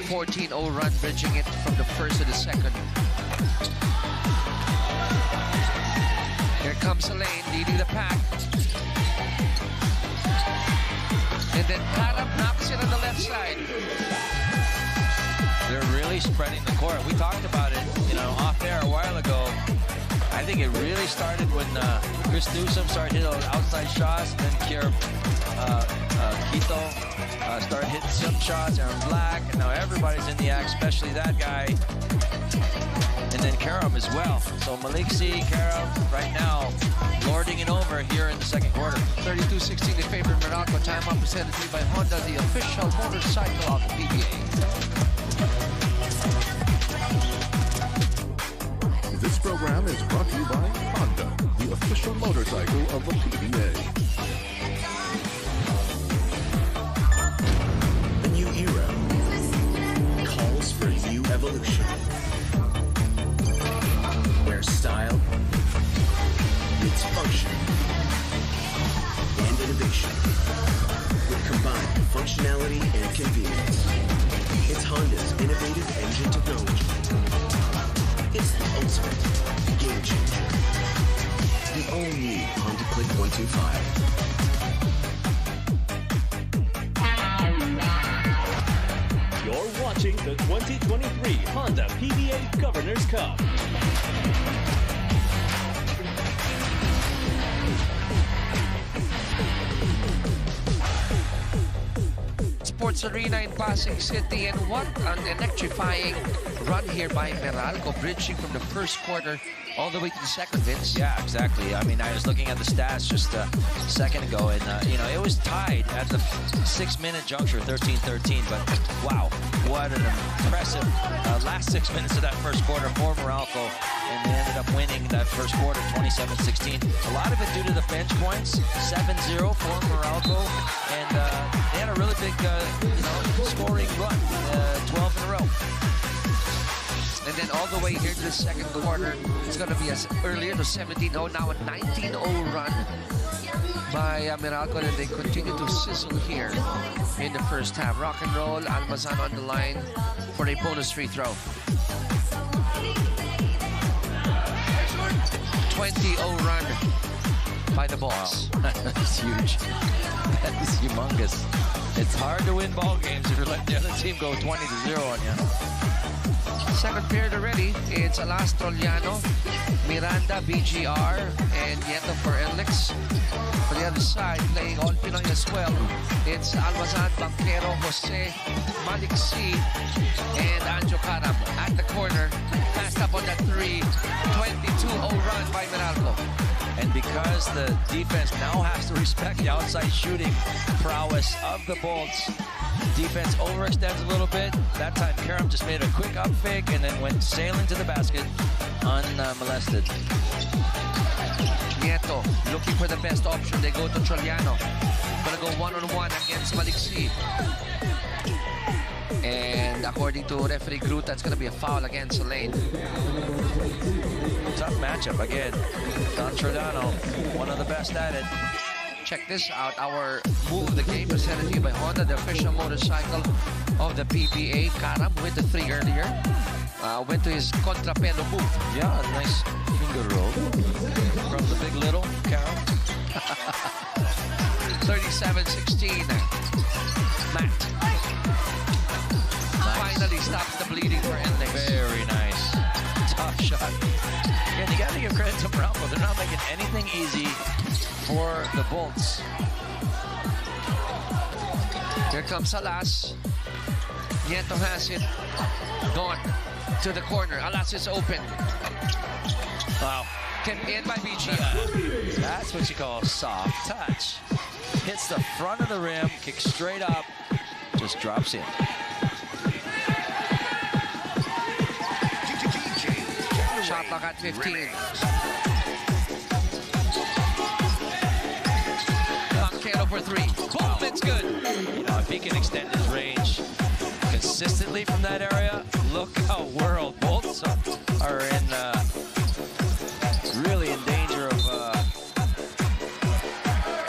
S11: 14-0 run, bridging it from the first to the second. Here comes Elaine leading the pack. And then Karam knocks it on the left side.
S15: They're really spreading the court. We talked about it, off air a while ago. I think it really started when Chris Newsom started hitting those outside shots, and then Quito started hitting some shots, Aaron Black, and now everybody's in the act, especially that guy. And then Karam as well. So Malik C, Karam, right now, lording it over here in the second quarter.
S11: 32-16 in favor of Meralco. Timeout presented to you by Honda, the official motorcycle of the PBA.
S9: This program is brought to you by Honda, the official motorcycle of the PBA.
S6: A new era calls for new evolution, where style meets function and innovation with combined functionality and convenience. It's Honda's innovative engine technology. It's the ultimate game changer. The all-new Honda Click 125.
S16: You're watching the 2023 Honda PBA Governor's Cup.
S11: Sports Arena in Pasig City, and what an electrifying run here by Meralco, bridging from the first quarter all the way to the second, Vince.
S15: Yeah, exactly. I mean, I was looking at the stats just a second ago, and, it was tied at the 6-minute juncture, 13-13, but wow, what an impressive last 6 minutes of that first quarter for Meralco, and they ended up winning that first quarter, 27-16. A lot of it due to the bench points, 7-0 for Meralco, and they had a really big, scoring run, 12 in a row.
S11: And then all the way here to the second quarter, it's going to be as earlier to 17-0, now a 19-0 run by Meralco, and they continue to sizzle here in the first half. Rock and roll, Almazan on the line for a bonus free throw. 20-0 run by the Bulls.
S15: Wow. That's huge. That is humongous. It's hard to win ball games if you're letting the other team go 20-0 on you.
S11: Second period already. It's Alas Troliano, Miranda, BGR, and Nieto for NLEX. For the other side, playing all Pinoy as well, it's Almazan, Banquero, Jose, Malik C, and Anjo Karam at the corner. Passed up on that 3. 22-0 run by Meralco.
S15: And because the defense now has to respect the outside shooting prowess of the Bolts, defense overextends a little bit. That time, Karam just made a quick up fake and then went sailing to the basket unmolested.
S11: Nieto looking for the best option. They go to Troliano. Gonna go one-on-one against Malik C. And according to referee Groot, that's gonna be a foul against Elaine.
S15: Tough matchup again. Don Troliano, one of the best at it.
S11: Check this out, our move of the game presented to you by Honda, the official motorcycle of the PBA. Karam with the 3 earlier. Went to his contrapelo move.
S15: Yeah, a nice finger roll from the big little Karam.
S11: 37-16. Matt. Finally stops the bleeding for NLEX.
S15: Very nice. Tough shot. Again, you got to give credit to Meralco. They're not making anything easy for the Bolts.
S11: Here comes Alas. Nieto has it. Gone to the corner. Alas is open.
S15: Wow.
S11: Tipped in by BG.
S15: That's what you call a soft touch. Hits the front of the rim, kicks straight up, just drops in.
S11: Shot clock at 15.
S15: consistently from that area. Look how World both are in really in danger of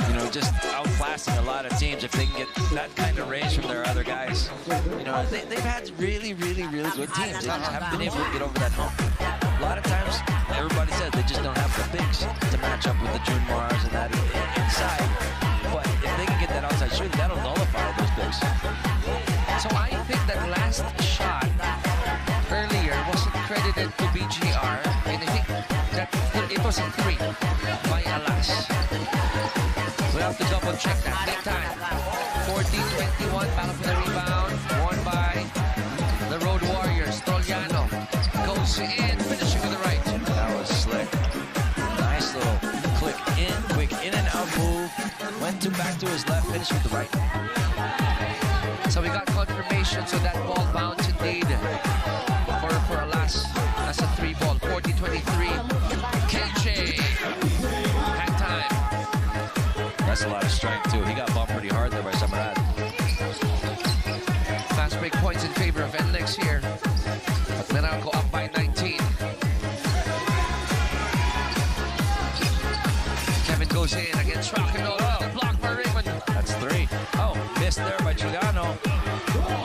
S15: you know, just outclassing a lot of teams if they can get that kind of range from their other guys. You know, they've had really good teams. They just haven't been able to get over that hump. A lot of times, everybody says they just don't have the bigs to match up with the June Mars and that inside. But if they can get that outside shooting, that'll nullify those bigs.
S11: So I think that last shot earlier wasn't credited to BGR, and I think that it was a 3 by Alas. We have to double check that. Meantime, 14-21, battle for the rebound, won by the Road Warriors. Trollano goes in, finishing with the right.
S15: That was slick. Nice little quick in and out move. Went back to his left, finished with the right.
S11: So we got confirmation, so that ball bounced indeed for Alas. That's a 3 ball, 40-23. KJ, hang time.
S15: That's a lot of strength too. He got bumped pretty hard there by Samarad.
S11: Fast break points in favor of NLEX here. Meralco up by 19. Kevin goes in against Rock and Roll. Blocked by Raymond.
S15: That's 3. Oh, missed there by Chugano.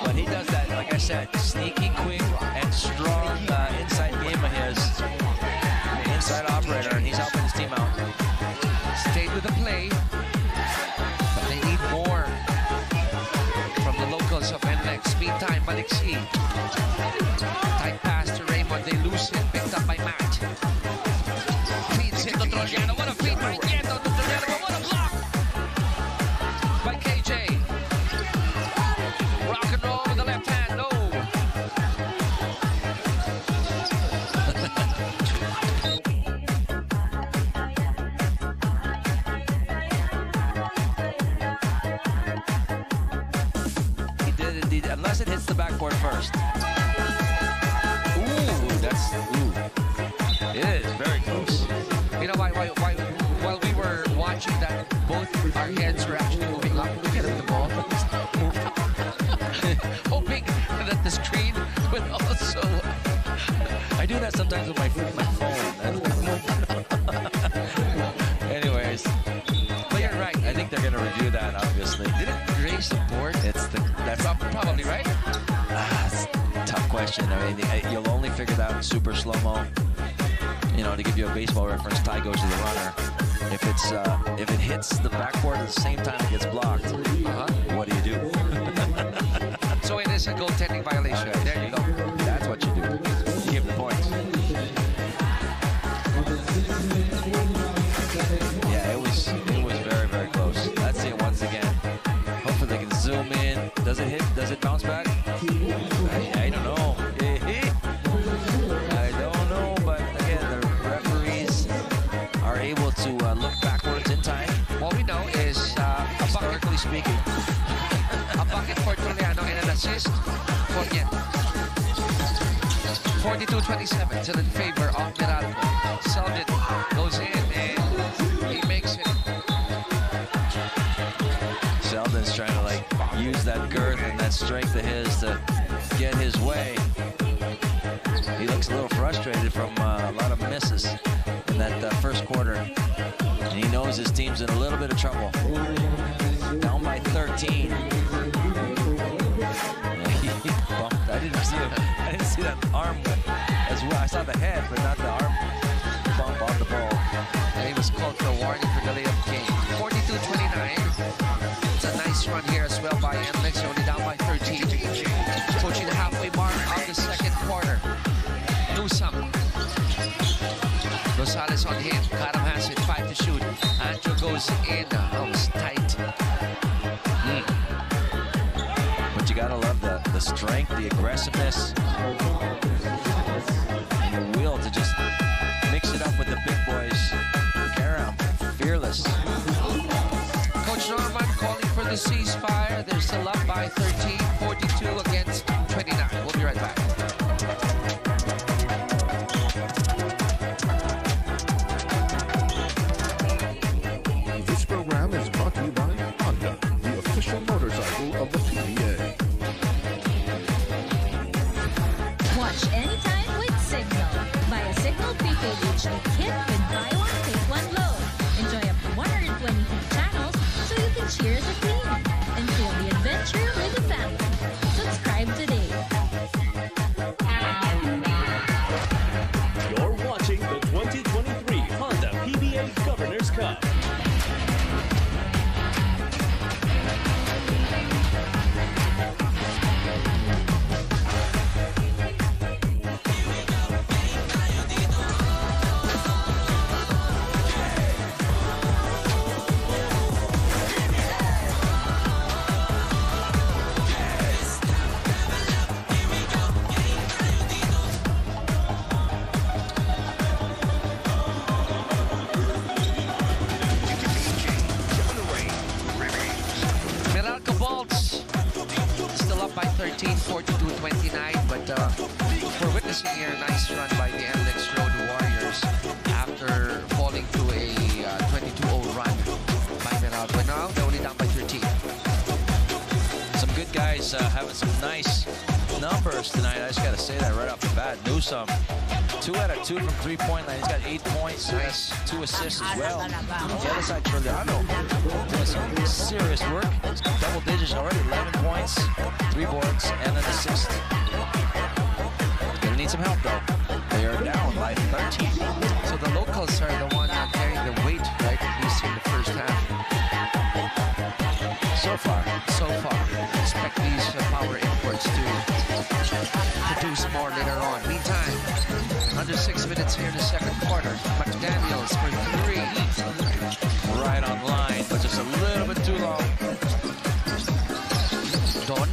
S15: But he does that, like I said, sneaky, quick, and strong inside game of his. The inside operator, and he's helping his team out.
S11: Stayed with the play, but they need more from the locals of NLEX. Meantime, Maliksi. Tight pass to Raymond. They lose it. Picked up by Matt. Feeds it to Trollano. What a feed by Nieto to Trollano. But what a block by KJ. Rock and roll with the left hand. No.
S15: He did indeed, unless it hits the backboard first. Ooh, that's, it is very close.
S11: You know, while we were watching that, both our heads were actually moving up, looking at the ball. Hoping that the screen would also...
S15: I do that sometimes with my phone. Anyways,
S11: but you're right.
S15: I think they're going to review that, obviously.
S11: Did it graze the board?
S15: That's
S11: probably right.
S15: That's a tough question. I mean, you'll only figure that out in super slow-mo. You know, to give you a baseball reference, tie goes to the runner. If it hits the backboard at the same time it gets blocked, what do you do?
S11: So it is a goaltending violation. There you go.
S15: That's what you do. You give the points. Yeah, it was very, very close. Let's see it once again. Hopefully they can zoom in. Does it hit? Does it bounce back? I don't know. I don't know, but again, the referees are able to look backwards in time.
S11: What we know is
S15: historically speaking,
S11: a bucket for Trollano and an assist for Nieto. 42-27, still in favor of Meralco. Seldon goes in and he makes it.
S15: Seldon's trying to use that girth and that strength of his to get his way. He looks a little frustrated from a lot of misses in that first quarter. And he knows his team's in a little bit of trouble. Down by 13. He bumped. I didn't see that arm as well. I saw the head, but not the arm bump on the ball.
S11: And he was called for a warning for delay of game. 42-29. It's a nice run here as well by NLEX, only down by 13. Approaching the halfway mark of the second quarter. Newsome. Rosales on him. Karam has it. 5 to shoot. Andrew goes in. That was tight.
S15: But you gotta love the strength, the aggressiveness, and the will to just mix it up with the big boys. Karam, fearless.
S11: Coach Norman calling for the ceasefire. They're still up by 13, 42 against 29. We'll be right back.
S9: This program is brought to you by Honda, the official motorcycle of the PBA.
S16: 2023 Honda PBA Governor's Cup.
S11: Meralco Bolts still up by 13, 42-29, but we're witnessing here a nice run by the NLEX Road Warriors after falling to a 22-0 run by Meralco. Now they're only down by 13.
S15: Some good guys having some nice numbers tonight. I just got to say that right off the bat. Newsome, 2 out of 2 from three-point line. He's got 8 points. Nice. 2 assists as well. On the other side, Trilliano doing some serious work. He's got double digits already. 11 points, 3 boards, and an assist. Gonna need some help though. They are down by 13.
S11: So the locals are the one carrying the weight, right? At least in the first half.
S15: So far.
S11: Expect these power imports to produce more later on. Meantime, under 6 minutes here in the second quarter. McDaniels for 3.
S15: Right on line, but just a little bit too long.
S11: Don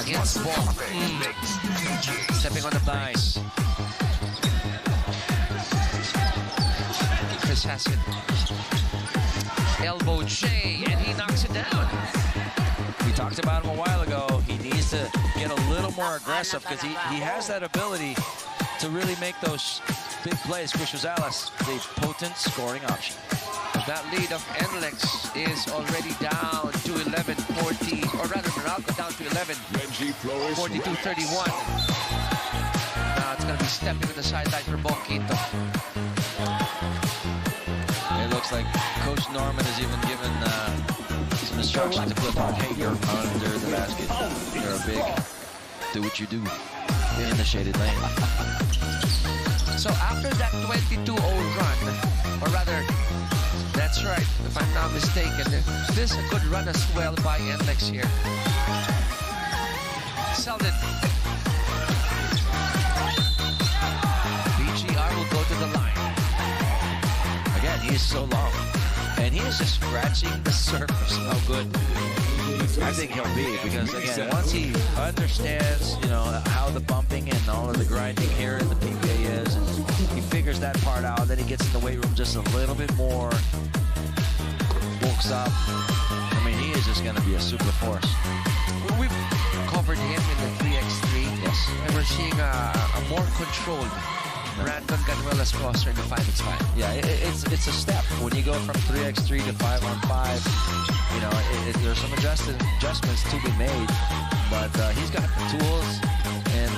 S11: against ball. Stepping on the nice. Chris has it. Elbow J, and he knocks it down.
S15: We talked about him a while ago. He needs to get a little more aggressive because he has that ability to really make those big plays. Chris Rosales is a potent scoring option.
S11: That lead of NLEX is already down to 11-14, or rather Meralco down to 11, 42-31. Now it's going to be stepping on the sideline for Bonquito.
S15: It looks like Coach Norman has even given some instructions to Clifford Hager under the basket. You're a big do what you do in the shaded lane.
S11: So after that 22-0 run, or rather, that's right, if I'm not mistaken, this is a good run as well by NLEX here. Selden. BGR will go to the line.
S15: Again, he is so long. And he is just scratching the surface of how good I think he'll be. Because, again, once he understands, you know, how the bumping and all of the grinding here in the PBA is, and he figures that part out, then he gets in the weight room just a little bit more, bulks up. I mean, he is just going to be a super force.
S11: Well, we've covered him in the 3x3.
S15: Yes.
S11: And we're seeing a more controlled Brandon Ganuelas roster in the 5x5.
S15: Yeah, it's a step. When you go from 3x3 to 5-on-5, you know, there's some adjustments to be made. But he's got the tools and,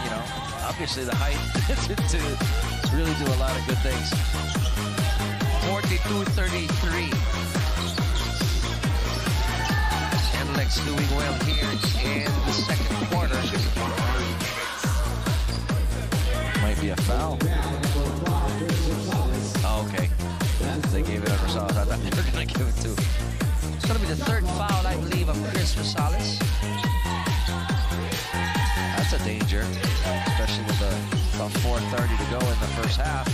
S15: you know, obviously the height to really do a lot of good things.
S11: 42-33. NLEX doing well here in the second quarter.
S15: Might be a foul. Oh, okay. They gave it over Rosales. I thought they were going to give it to.
S11: It's going to be the third foul, I believe, of Chris Rosales.
S15: That's a danger, especially with about 4:30 to go in the first half.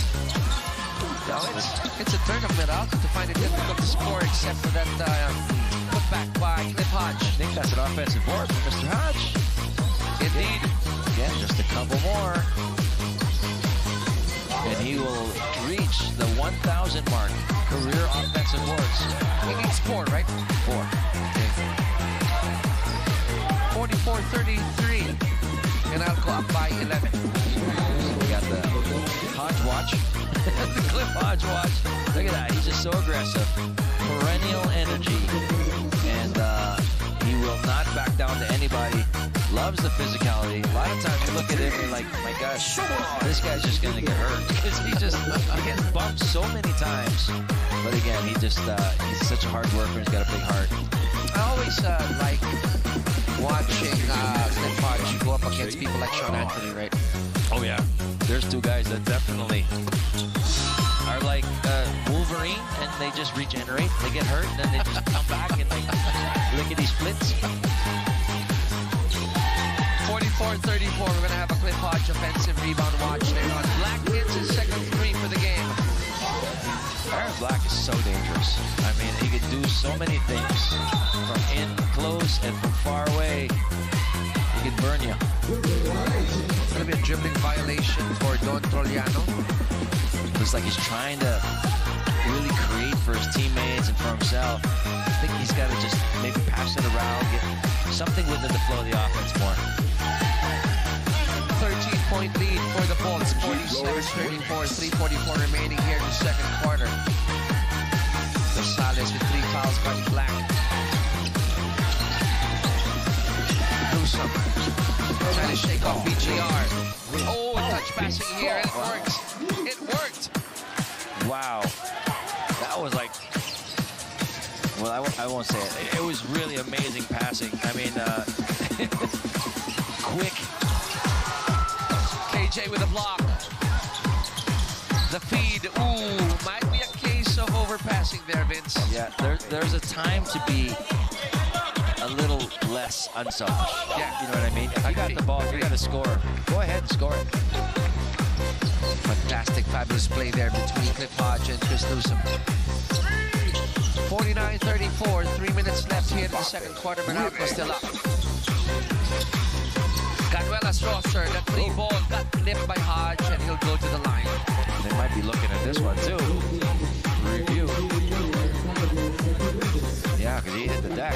S11: No, it's a turn of Meralco to find it difficult to score, except for that putback by Cliff Hodge.
S15: I think that's an offensive board for Mr. Hodge.
S11: Indeed.
S15: Again, just a couple more. And he will reach the 1,000 mark, career offensive boards.
S11: He needs 4, right?
S15: 4.
S11: Okay. 44-33. Meralco up by 11.
S15: We got the Hodge watch. The Cliff Hodge watch. Look at that. He's just so aggressive. Perennial energy. And he will not back down to anybody. Loves the physicality. A lot of times you look at him and you're like, my gosh, this guy's just going to get hurt. Because he gets bumped so many times. But again, he's such a hard worker. He's got a big heart.
S11: I always like watching Cliff Hodge go up against people like Sean Anthony, right?
S15: Oh, yeah. there's two guys that definitely are like Wolverine, and they just regenerate. They get hurt, and then they just come back and they lickety splits.
S11: 44-34. We're going to have a Cliff Hodge offensive rebound watch there on Black hits his second three for the game.
S15: Aaron Black is so dangerous. I mean, he can do so many things from in close and from far away. He can burn you.
S11: It's going to be a dribbling violation for Don Troliano.
S15: Looks like he's trying to really create for his teammates and for himself. I think he's got to just maybe pass it around, get something within the flow of the offense more.
S11: 13-point lead for the Bolts. 47-34, 3:44 remaining here in the second quarter. Rosales with 3 fouls by Black. Newsom trying to shake off BGR. Oh, touch passing here. It works. It worked.
S15: Wow. That was like, well, I won't say it. It was really amazing passing. I mean, quick.
S11: KJ with a block. The feed. Ooh, might be a case of overpassing there, Vince.
S15: Yeah, there's a time to be a little less unselfish.
S11: Yeah.
S15: You know what I mean? If you got the ball, you got to score. Go ahead and score it.
S11: Fantastic, fabulous play there between Cliff Hodge and Chris Newsom. 49-34, 3 minutes left here in the second quarter. Meralco still up. Canuelas roster, that 3 ball got clipped by Hodge, and he'll go to the line.
S15: They might be looking at this one too. Review. Yeah, because he hit the deck.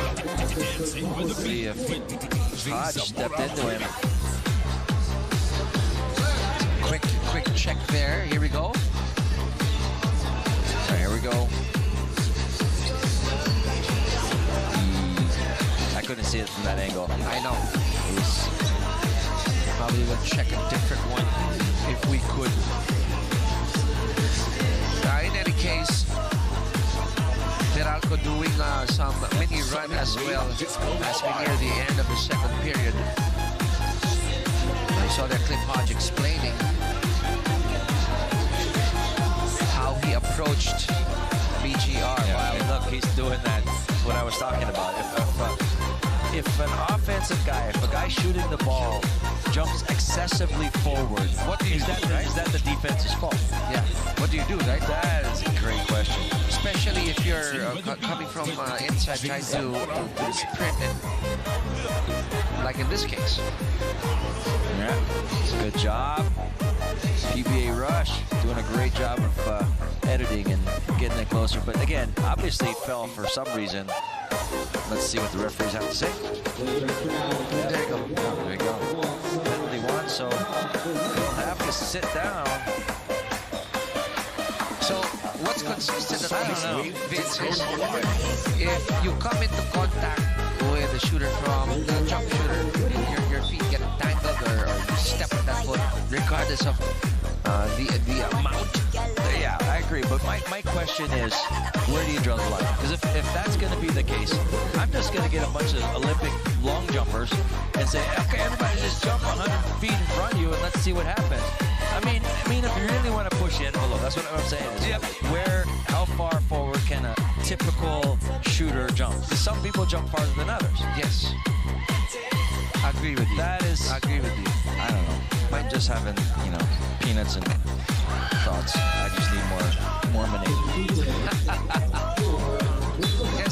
S15: We'll see if Hodge stepped into him.
S11: Quick check there. Here we go.
S15: Right, here we go. I couldn't see it from that angle.
S11: I know. Probably would check a different one if we could. In any case, Meralco doing some mini run as well as we near the end of the second period. I saw that Cliff Hodge explaining how he approached BGR.
S15: Yeah, I mean, look, he's doing that, what I was talking about. If an offensive guy, if a guy shooting the ball jumps excessively forward, what do you do, right? Is that the defense's fault?
S11: Yeah. What do you do, right?
S15: That is a great question.
S11: Especially if you're coming from inside trying to sprint and, like in this case.
S15: Yeah, good job. PBA Rush doing a great job of editing and getting it closer. But again, obviously it fell for some reason. Let's see what the referees have to say. Yeah, there you go. Oh, there you go. Penalty one, so he'll have to sit down.
S11: So what's consistent
S15: I don't know.
S11: Vince, is if you come into contact with the shooter from the jump shooter, your feet get tangled or you step on that foot, regardless of the amount.
S15: Yeah, I agree. But my question is, where do you draw the line? Because if that's going to be the case, I'm just going to get a bunch of Olympic long jumpers and say, okay, everybody just jump 100 feet in front of you and let's see what happens. I mean, if you really want to push the envelope, that's what I'm saying. Is how far forward can a typical shooter jump? Because some people jump farther than others.
S11: Yes. I agree with you.
S15: I agree with you. I don't know. Might just having, peanuts and thoughts. I just need more lemonade.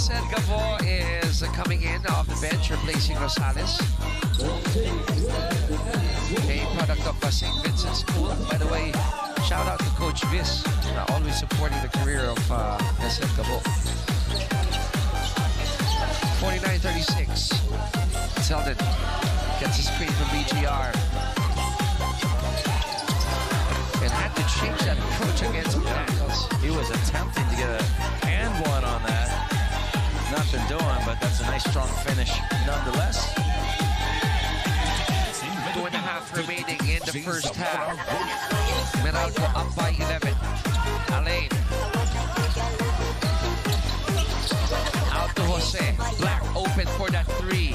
S11: Ed Gabo is coming in off the bench, replacing Rosales. A product of St. Vincent's School. By the way, shout out to Coach Viz, always supporting the career of Ed Gabo. 49-36. Selden gets a screen from BGR. And had to change that approach against McDaniels.
S15: He was attempting to get a hand one on that. Nothing doing, but that's a nice strong finish nonetheless.
S11: 2.5 remaining in the first half. Meralco up by 11. Alain. Out to Jose. Black open for that 3.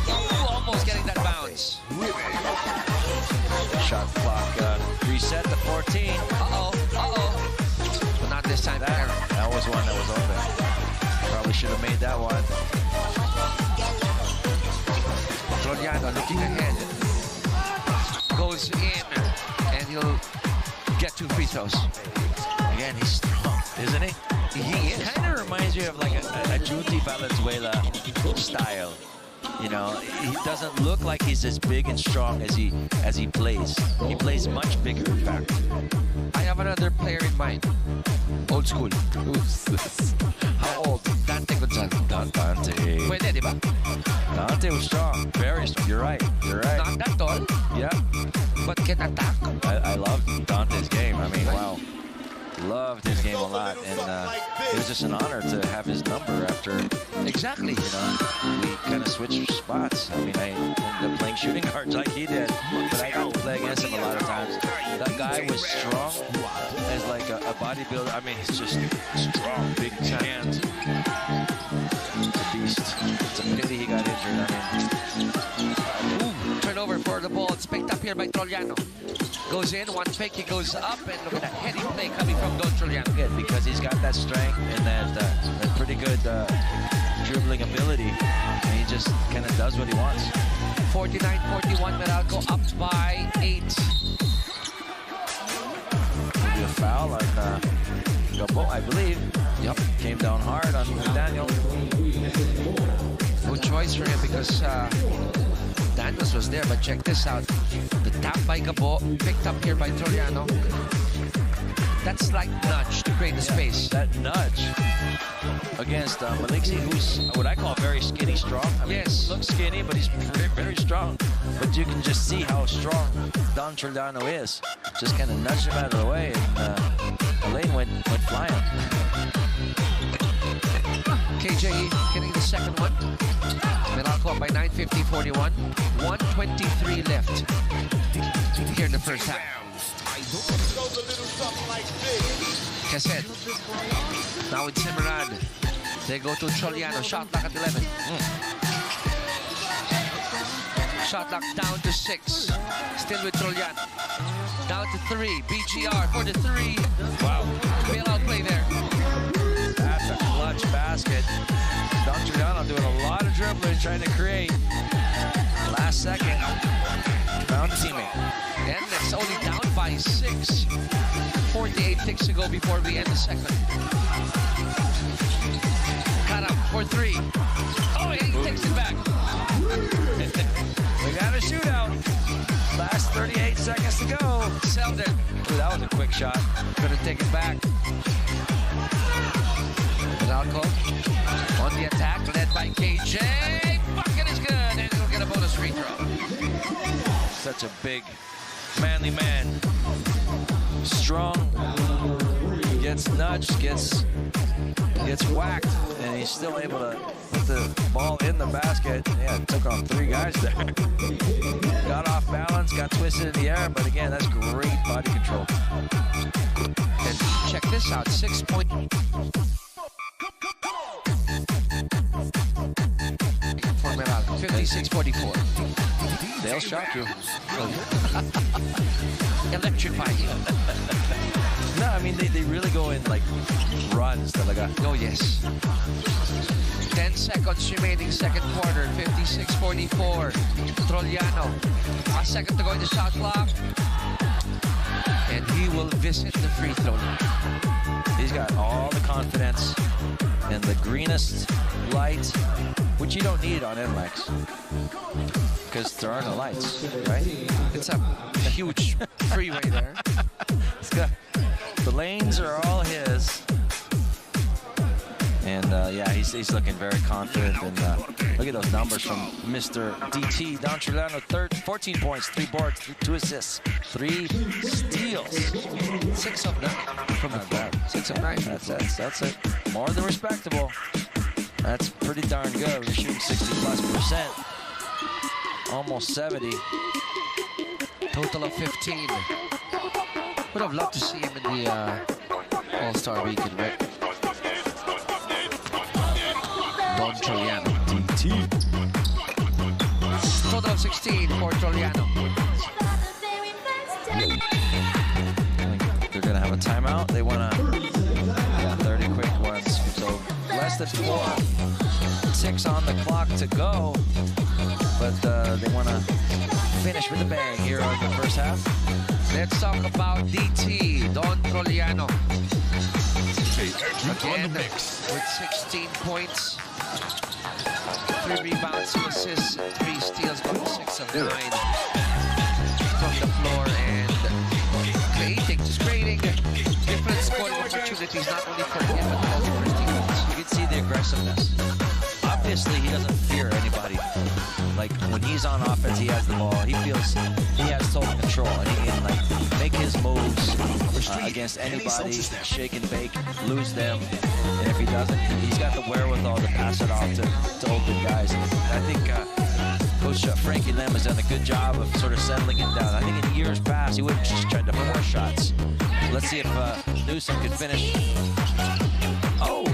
S11: Ooh, almost getting that bounce.
S15: Shot
S11: 14. But not this time.
S15: That was one that was open. Probably should have made that one.
S11: Trollano looking ahead. Goes in, and he'll get 2 free throws.
S15: Again, he's strong, isn't he?
S11: He is.
S15: Kind of reminds me of like a Junti Valenzuela style. You know, he doesn't look like he's as big and strong as he plays. He plays much bigger, in fact.
S11: I have another player in mind. Old school.
S15: Who's this? How old?
S11: Dante Gonzalez.
S15: Dante.
S11: Pwede, di ba?
S15: Dante was strong. Very strong. You're right. You're right.
S11: Not that tall.
S15: Yeah.
S11: But can attack.
S15: I love Dante's game. I mean, wow. Loved his game a lot, and it was just an honor to have his number after.
S11: Exactly.
S15: You know, we kind of switched spots. I mean, I ended up playing shooting guards like he did, but I got to play against him a lot of times. That guy was strong as like a bodybuilder. I mean, he's just strong, big hands. It's a beast. It's a pity he got injured. I mean,
S11: turnover for the ball. It's picked up here by Trollano. Goes in, one fake, he goes up, and look at that heady play coming from Don Trollano.
S15: Good, because he's got that strength and that pretty good dribbling ability. And he just kind of does what he wants.
S11: 49-41, Meralco up by 8.
S15: Maybe a foul on Gabo, I believe. Yep, came down hard on Daniel.
S11: No choice for him because Daniels was there, but check this out. The tap by Gabo, picked up here by Trollano. That slight nudge to create the space.
S15: That nudge against Maliksi, who's what I call very skinny strong. I mean,
S11: yes.
S15: He looks skinny, but he's very, very strong. But you can just see how strong Don Trollano is. Just kind of nudged him out of the way, and Elaine went flying.
S11: KJ getting the second one. Meralco up by 9, 50-41. 1:23 left here in the first half. Cassette. Now with Cimarron. They go to Trollano. Shot clock at 11. Shot clock down to 6. Still with Trollano. Down to 3. BGR for the 3.
S15: Wow.
S11: Bailout play there.
S15: That's a clutch basket. Don Trollano doing a lot of dribbling, trying to create. Last second. Found a teammate.
S11: NLEX only down by 6. 48 ticks to go before we end the second. Cut up for 3. Oh, he takes it back.
S15: We got a shootout. Last 38 seconds to go.
S11: Selden.
S15: Ooh, that was a quick shot.
S11: Gonna take it back. Meralco on the attack, led by KJ. Bucket is good, and he'll get a bonus free throw.
S15: Such a big, manly man. Strong. Gets nudged, gets whacked, and he's still able to put the ball in the basket. Yeah, took on 3 guys there. Got off balance, got twisted in the air, but again, that's great body control.
S11: And check this out, 6 point. For Meralco, 56-44.
S15: They'll shock you.
S11: Electrifying.
S15: No, I mean, they really go in like runs.
S11: Oh, yes. 10 seconds remaining, second quarter, 56-44. Trollano. A second to go in the shot clock. And he will visit the free throw line.
S15: He's got all the confidence and the greenest light, which you don't need on NLEX because there are no lights, right?
S11: It's a huge freeway there.
S15: The lanes are all his. And yeah, he's looking very confident. And look at those numbers from Mr. DT. Don Trollano, 14 points, 3 boards, 2 assists, 3 steals.
S11: 6 of 9 from the ball. 6 of 9.
S15: That's it. More than respectable. That's pretty darn good. We're shooting 60+%. Almost 70.
S11: Total of 15. Would have loved to see him in the All-Star Weekend, right? Don Trollano.
S15: DT.
S11: Total of 16 for Trollano.
S15: timeout. They want to 30 quick ones. So less than 6 on the clock to go. But they want to finish with a bang here in the first half.
S11: Let's talk about DT, Don Troliano. Again, with 16 points, 3 rebounds, 2 assists, 3 steals, going 6 of 9 from the floor, and creating different scoring opportunities, not only for him, but also for his teammates.
S15: You can see the aggressiveness. Obviously, he doesn't fear anybody. Like, when he's on offense, he has the ball. He feels he has total control, and he can, like, make his moves against anybody, shake and bake, lose them. And if he doesn't, he's got the wherewithal to pass it off to open guys. And I think Coach Frankie Lim has done a good job of sort of settling it down. I think in years past, he would have just tried to force shots. Let's see if Newsom can finish. Oh,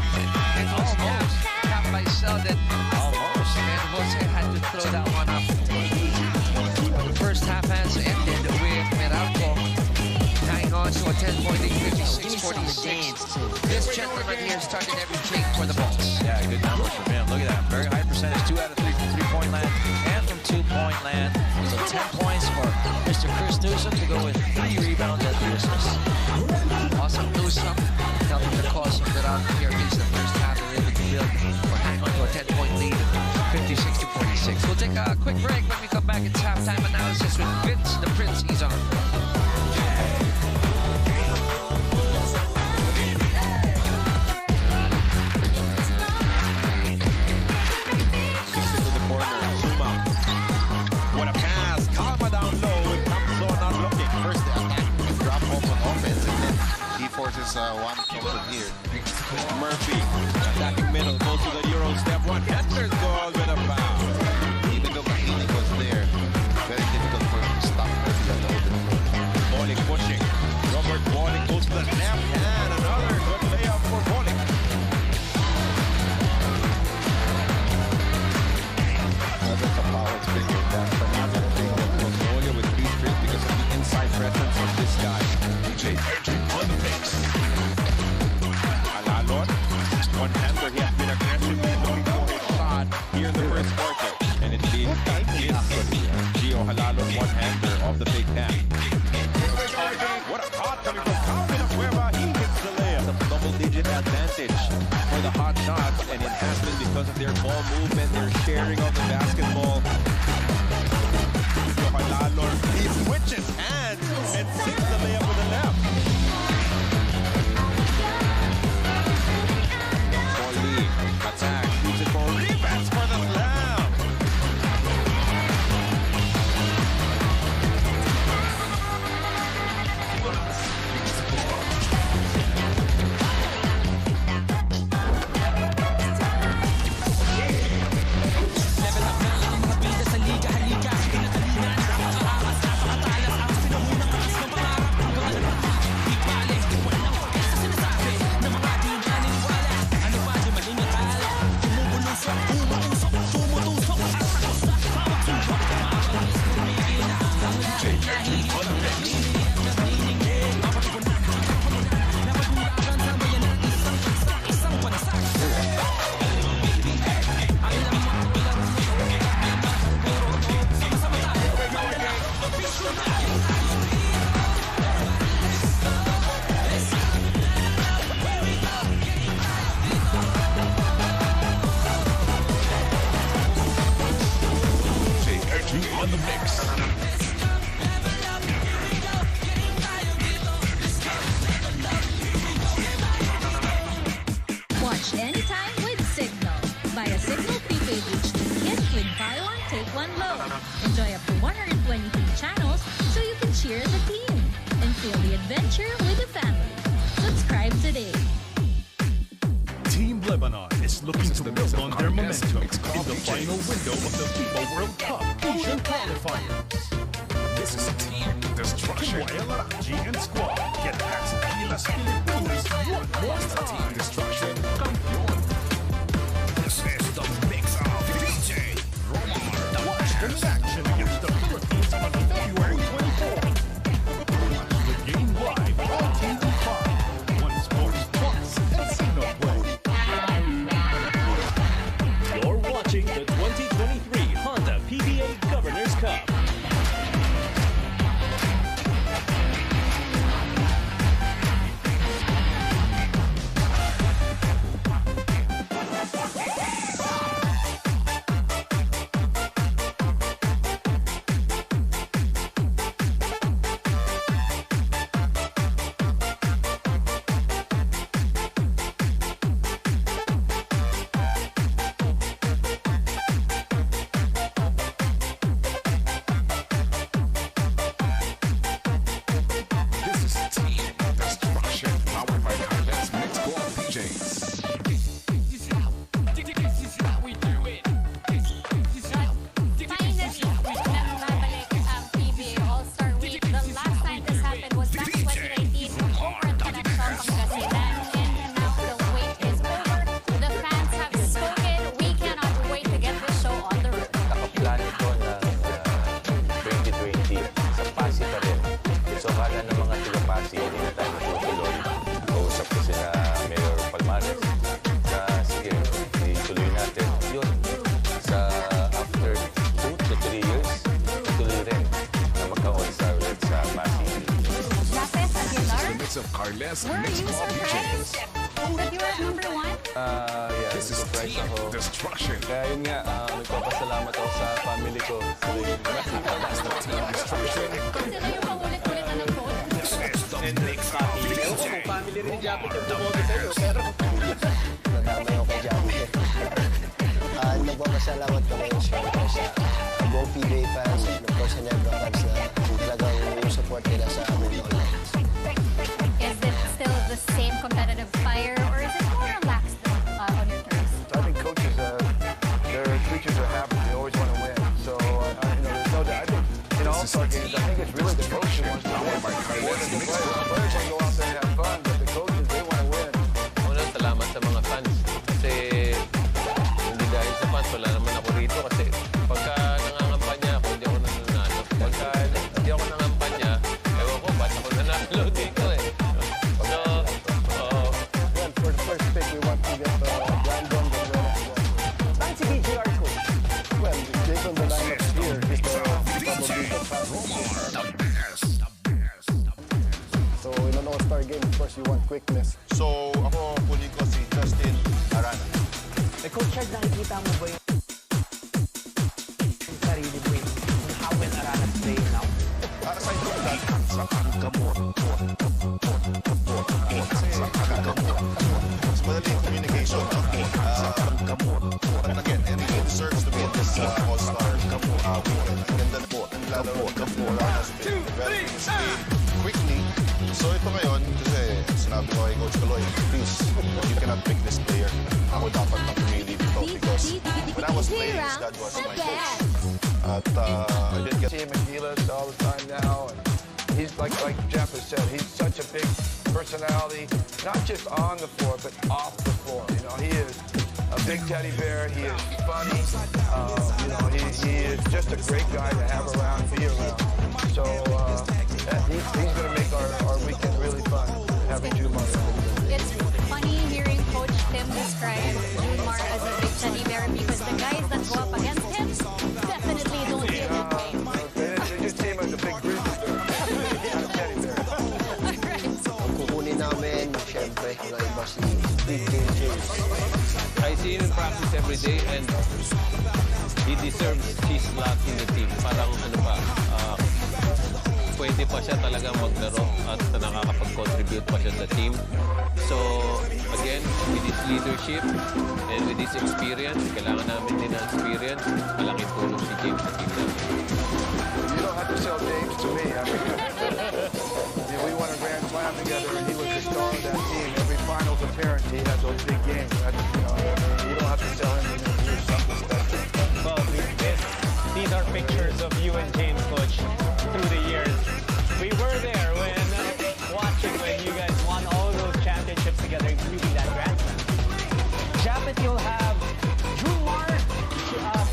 S11: almost. Cap by Selden.
S15: Almost.
S11: And Jose had to throw that one up. The first half has ended with Meralco tying on to a 10-point lead, 56-46. This gentleman here started everything for the Bulls.
S15: Yeah, good numbers from him. Look at that. Very high percentage. 2 out of 3 from three-point land and from two-point land. So 10 points for Mr. Chris Newsom to go with 3 rebounds and 3 assists.
S11: Awesome Newsom helping the cause of Meralco here in the first half. They're able to build or hang on to a 10-point lead, 56-46. We'll take a quick break. When we come back, it's halftime analysis with Vince the Prince Izon.
S4: Forces one from here.
S12: Murphy attacking middle, goes to the Euro step one. Henders goal with a foul.
S4: Even though Mahini was there, very difficult for him to stop Murphy on the open floor.
S12: Bolick pushing. Robert Bolick goes to the left hand. Another good layup for Bolick.
S7: That's a power figure. That's another thing of Magnolia with 3 straight because of the inside presence of this guy.
S9: On the mix.
S12: Alalon, one-hander, he has been aggressive looking for his shot here in the first quarter. And it leads Gio Halalon, one-hander of the Big Ten. What a hot coming from Calvin Acueva. He hits the layup. A double-digit advantage for the hot shots and enhancement because of their ball movement, their sharing of the basketball. Gio Halalon, he switches hands and sinks the layup with the left. Attack, shoots it for rebounds for the slam.
S10: Level up na ang mga bida sa liga, halika. Pinakalingan, napakaangas, napakatalas. Ang sinuhunang katas ng pangarap. Hanggang di bale, walang pake sa sinasabi ng mga di naniniwala. Ano ba di maling akala? Bumubulusok, umuusok, tumutusok. At takos na bawat subok. Makalis, tumigil na ang lahat. Naniningin, mapatugunan. Napagulakan sa bayan ng isang bansa, isang bansa.
S9: On the mix.
S14: Watch anytime with Signal. Buy a Signal prepaid HD kit with buy one, take one load. Enjoy up to 123 channels so you can cheer the team and feel the adventure with the family. Subscribe today.
S1: Team Lebanon is looking to build on their momentum in the final window of the FIBA World Cup Asian qualifiers.
S9: This is Team Destruction.
S1: G and Squad get past Gilas Pilipinas one more time.
S9: Team Destruction Campeón. This is the mix of DJ Romar.
S1: Watch the action against the Philippines on February 24th. Watch the game live on TV5.
S14: Were you surprised that you were at number 1?
S17: Yeah, surprise ako.
S12: Destruction.
S17: Kaya yun nga, nagpapasalamat ako sa family ko.
S14: Sila yung paulit-ulit na nag-vote.
S3: Family rin ni Japit yung bumoto sa'yo, pero...
S17: Nadamay ako kay Japit. Nagpapasalamat kami syempre sa buong PBA fans and of course sa Nebra fans na talagang yung support nila sa amin noon.
S14: Is it still the same competitive fire or is it more relaxed on your terms?
S17: I think coaches, they're creatures of habit. They always want to win. So, there's no doubt. I think in all-star games, I think it's really the coach who wants to win. More than the players. The players want to go out there and have fun, but the coaches, they want to win.
S18: Una, salamat sa mga fans. Kasi hindi dahil sa fans, wala naman ako rito. Kasi pagka nangangampanya ako, hindi ako nananalo. Pagka hindi ako nangangampanya, ewan ko, ba't ako nanalo dito eh. So,
S17: well, for the first pick, we want to get Brandon the winner. Bakit si BGR coach? Well, based on the lineup here, he's probably the fastest. So, in an all-star game, of course, you want quickness.
S4: So, ako kunin ko si Justin Arana.
S3: Coach Chad, nakikita mo ba yung sarili mo yung how well Arana's playing now?
S4: Aside from that, mas madali yung communication. But again, he deserves to be in this all-star weekend. And then po, ang lalo Arana's been very disciplined quickly. So ito ngayon, kasi sinabi ko kay Coach Kaloy, please, you cannot pick this player. Ako dapat na pumili dito because when I was playing, his dad was my coach. At I didn't get
S17: See him in Gilas all the time now, and he's like Jeff has said, he's such a big personality, not just on the floor, but off the floor. He is a big teddy bear. He is funny. He is just a great guy to have around, be around. So he's going to make our weekend really fun, having Jumar.
S14: It's funny hearing Coach Tim describe Jumar as a big teddy bear because the guys that go up against him definitely don't feel that way.
S17: They just see him as a big grizzly bear, not a teddy bear. Ang kukunin namin, syempre, wala iba si Big Game James.
S18: I see him in practice every day and he deserves his slot in the team. Parang pwede pa siya talaga maglaro at nakakapag-contribute pa siya sa team. So, again, with his leadership and with his experience, kailangan namin din ng experience, malaking tulong si James sa team namin.
S17: You don't have to sell James to me. I mean, we won a Grand Slam together, and he was the star of that team. Every finals appearance, he had those big games. You don't have to sell him to do something special.
S3: Well, these are pictures of you and James, Coach, through the years. We were there when watching when you guys won all those championships together, including that Grand Slam. Japit, you'll have Jumar,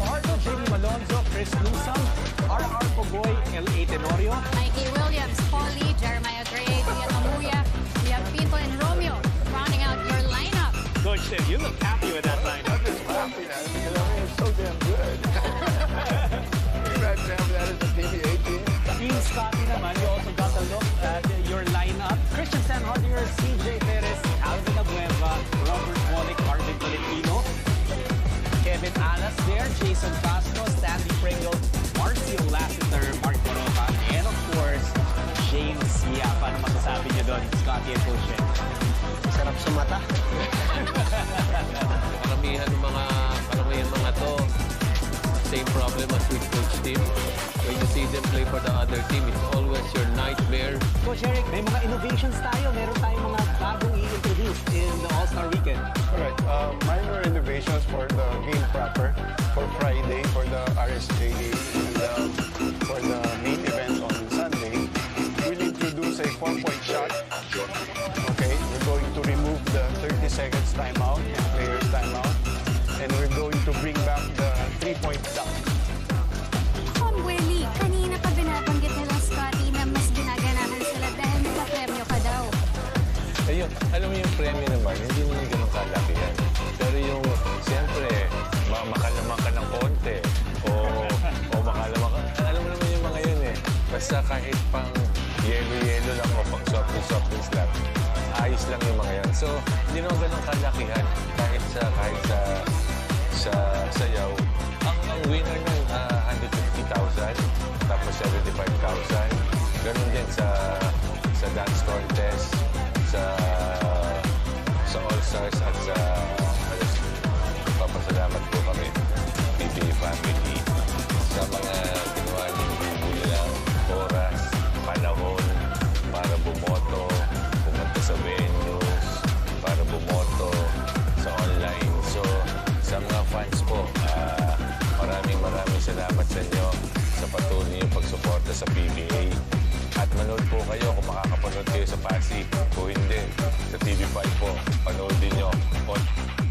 S3: Fajardo, JD Malonzo, Chris Newsom, R.R. Pogoy, L.A. Tenorio,
S14: Mikey Williams, Paulie, Jeremiah Gray, Ian Amuya, we have Pinto and Romeo rounding out your lineup.
S3: Coach Tim, you look happy with that lineup.
S17: I'm just happy that it's so damn good. You guys have that as a PBA team.
S3: Team Scotty naman, you also got a look at your lineup. Christian Sanhodier, CJ Perez, Alvin Abueva, Robert Wolick, Marvin Tolentino, Kevin Alas there, Jason Castro, Stanley Pringle, Marcio Lassiter, Mark Moroca, and of course, James Yapa. Ano masasabi niyo doon, Scotty and Coach?
S17: Sarap sa mata.
S18: Karamihan mga to, same problem as with Coach Tim. When you see them play for the other team, it's always your nightmare.
S3: Coach Eric, may mga innovations tayo. Meron tayong mga bagong i-introduce in the All-Star Weekend.
S17: Alright, minor innovations for the game proper, for Friday, for the RSJD, and for the main event on Sunday. We'll introduce a 4-point shot. Okay, we're going to remove the 30 seconds timeout, players timeout, and we're going to bring back the 3-point dunk.
S14: Willie, kanina pa binabanggit nila Scotty na mas ginaganahan sila dahil nakapremyo ka daw.
S18: Ayun, alam mo yung premyo naman, hindi naman ganun kalaki yan. Pero yung, siyempre, makalaman ka ng konti, o makalaman ka, alam mo naman yung mga yun eh. Basta kahit pang yelo-yelo lang o pang soft-soft lang, size lang yung mga yan. So, hindi naman ganun kalakihan. Kahit sa sayaw, ang winner ng 150,000, tapos 75,000. Ganun din sa dance contest, sa All-Stars at sa papasalamat po kami, PBA family, sa mga ginawa niyong bubuli lang, oras, panahon, para bumoto, pumunta sa venues, para bumoto sa online. So, sa mga fans po, maraming salamat sa inyo sa patuloy niyong pagsuporta sa PBA. At manood po kayo kung makakapanood kayo sa Pasig. Kung hindi, sa TV5 po, panoodin nyo.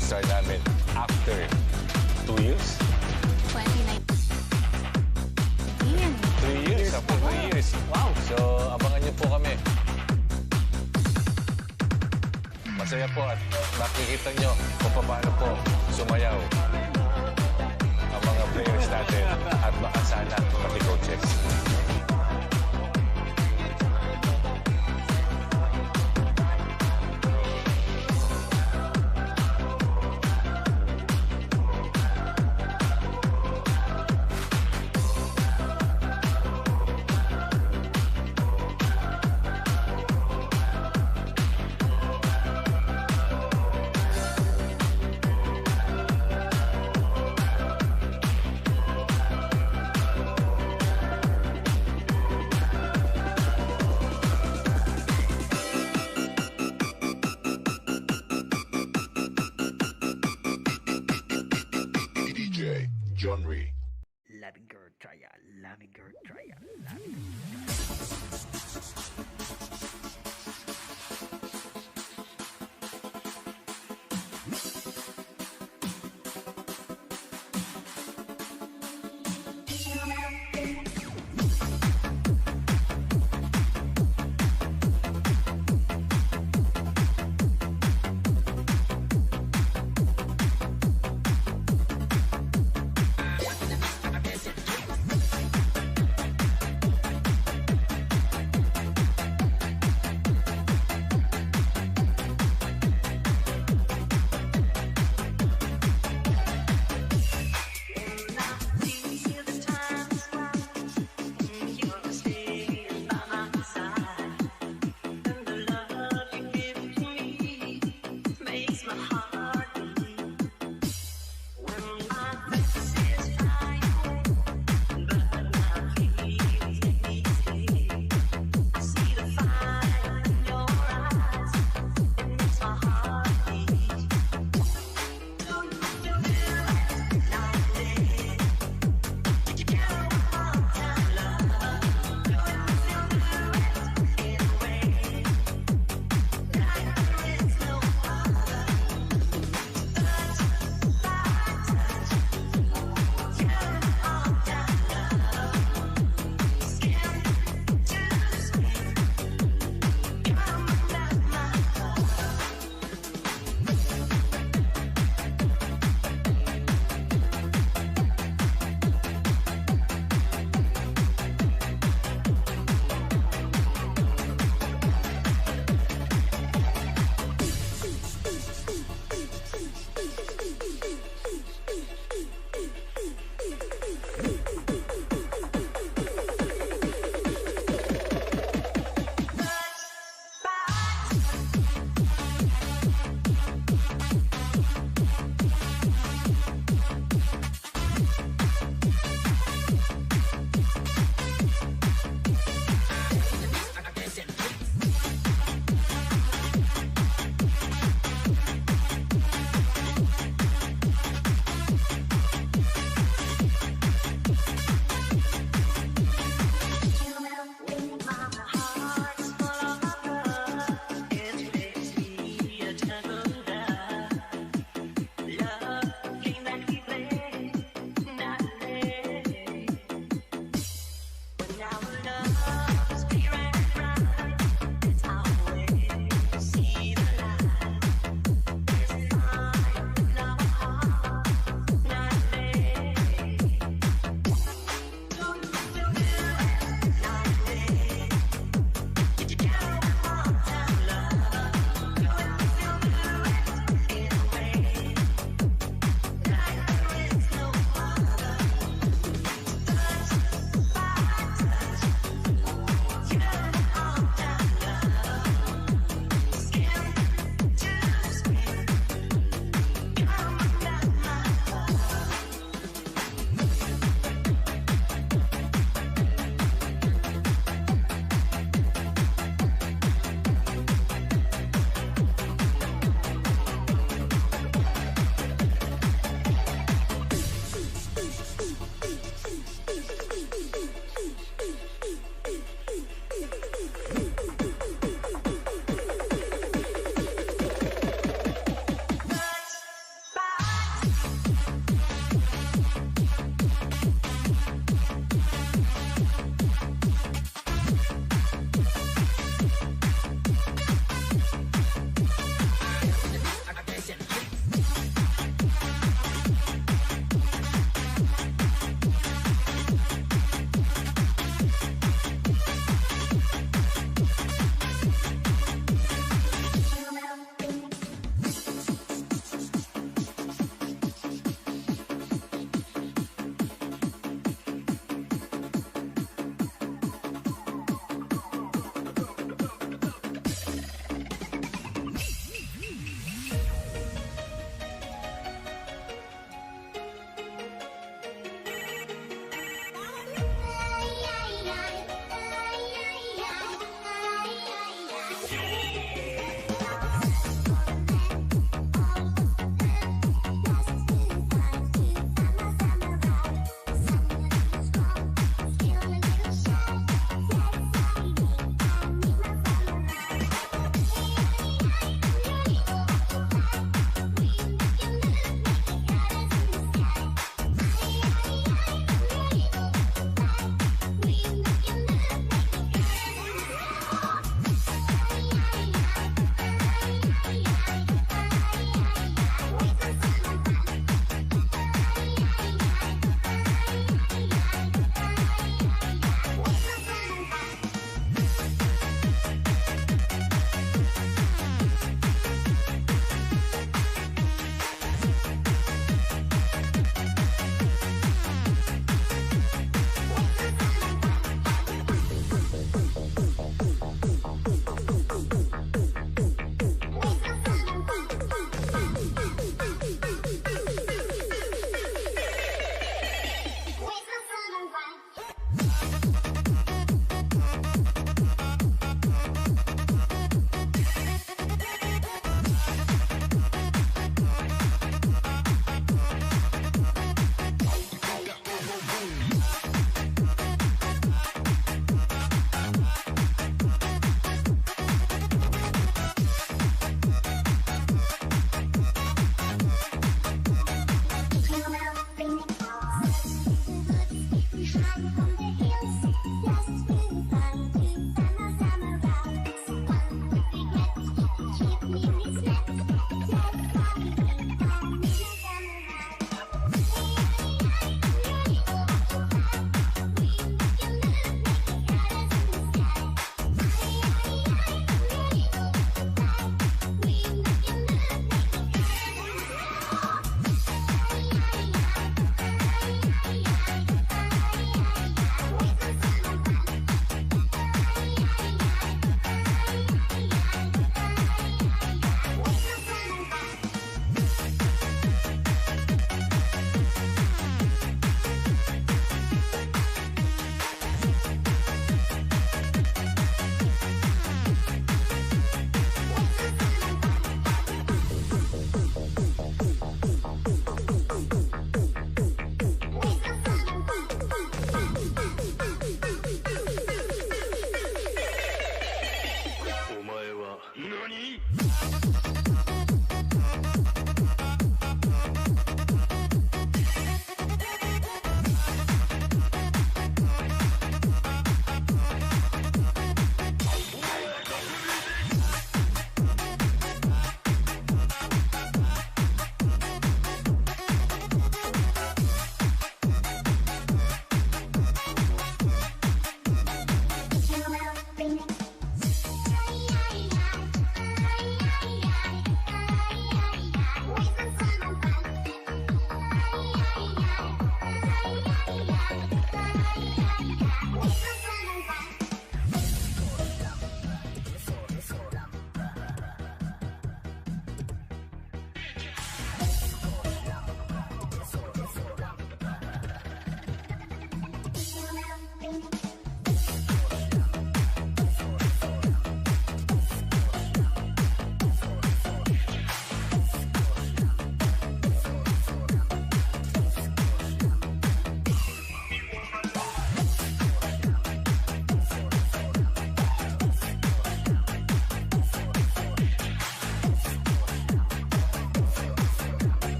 S18: Start namin after 2 years. 3 years, after 3 years. Wow! So, abangan nyo po kami. Masaya po at makikita nyo kung paano po sumayaw ang mga players natin at baka sana pati coaches.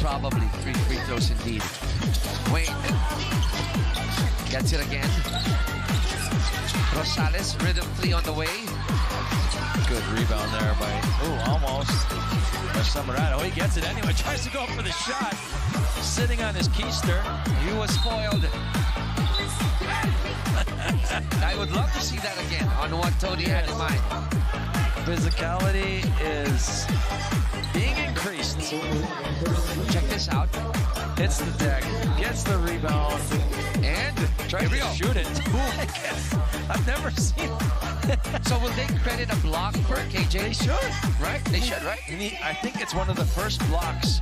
S11: Probably 3 free throws indeed. Wayne gets it again. Rosales, rhythm 3 on the way.
S15: Good rebound there by, almost. By Samarano. He gets it anyway. Tries to go for the shot. Sitting on his keister.
S11: He was spoiled. I would love to see that again on what Tony had in mind.
S15: Physicality is being increased.
S11: Check this out.
S15: Hits the deck, gets the rebound,
S11: and
S15: tries to shoot it. I've never seen it.
S11: So will they credit a block for KJ?
S15: They should.
S11: Right? They should, right?
S15: I think it's one of the first blocks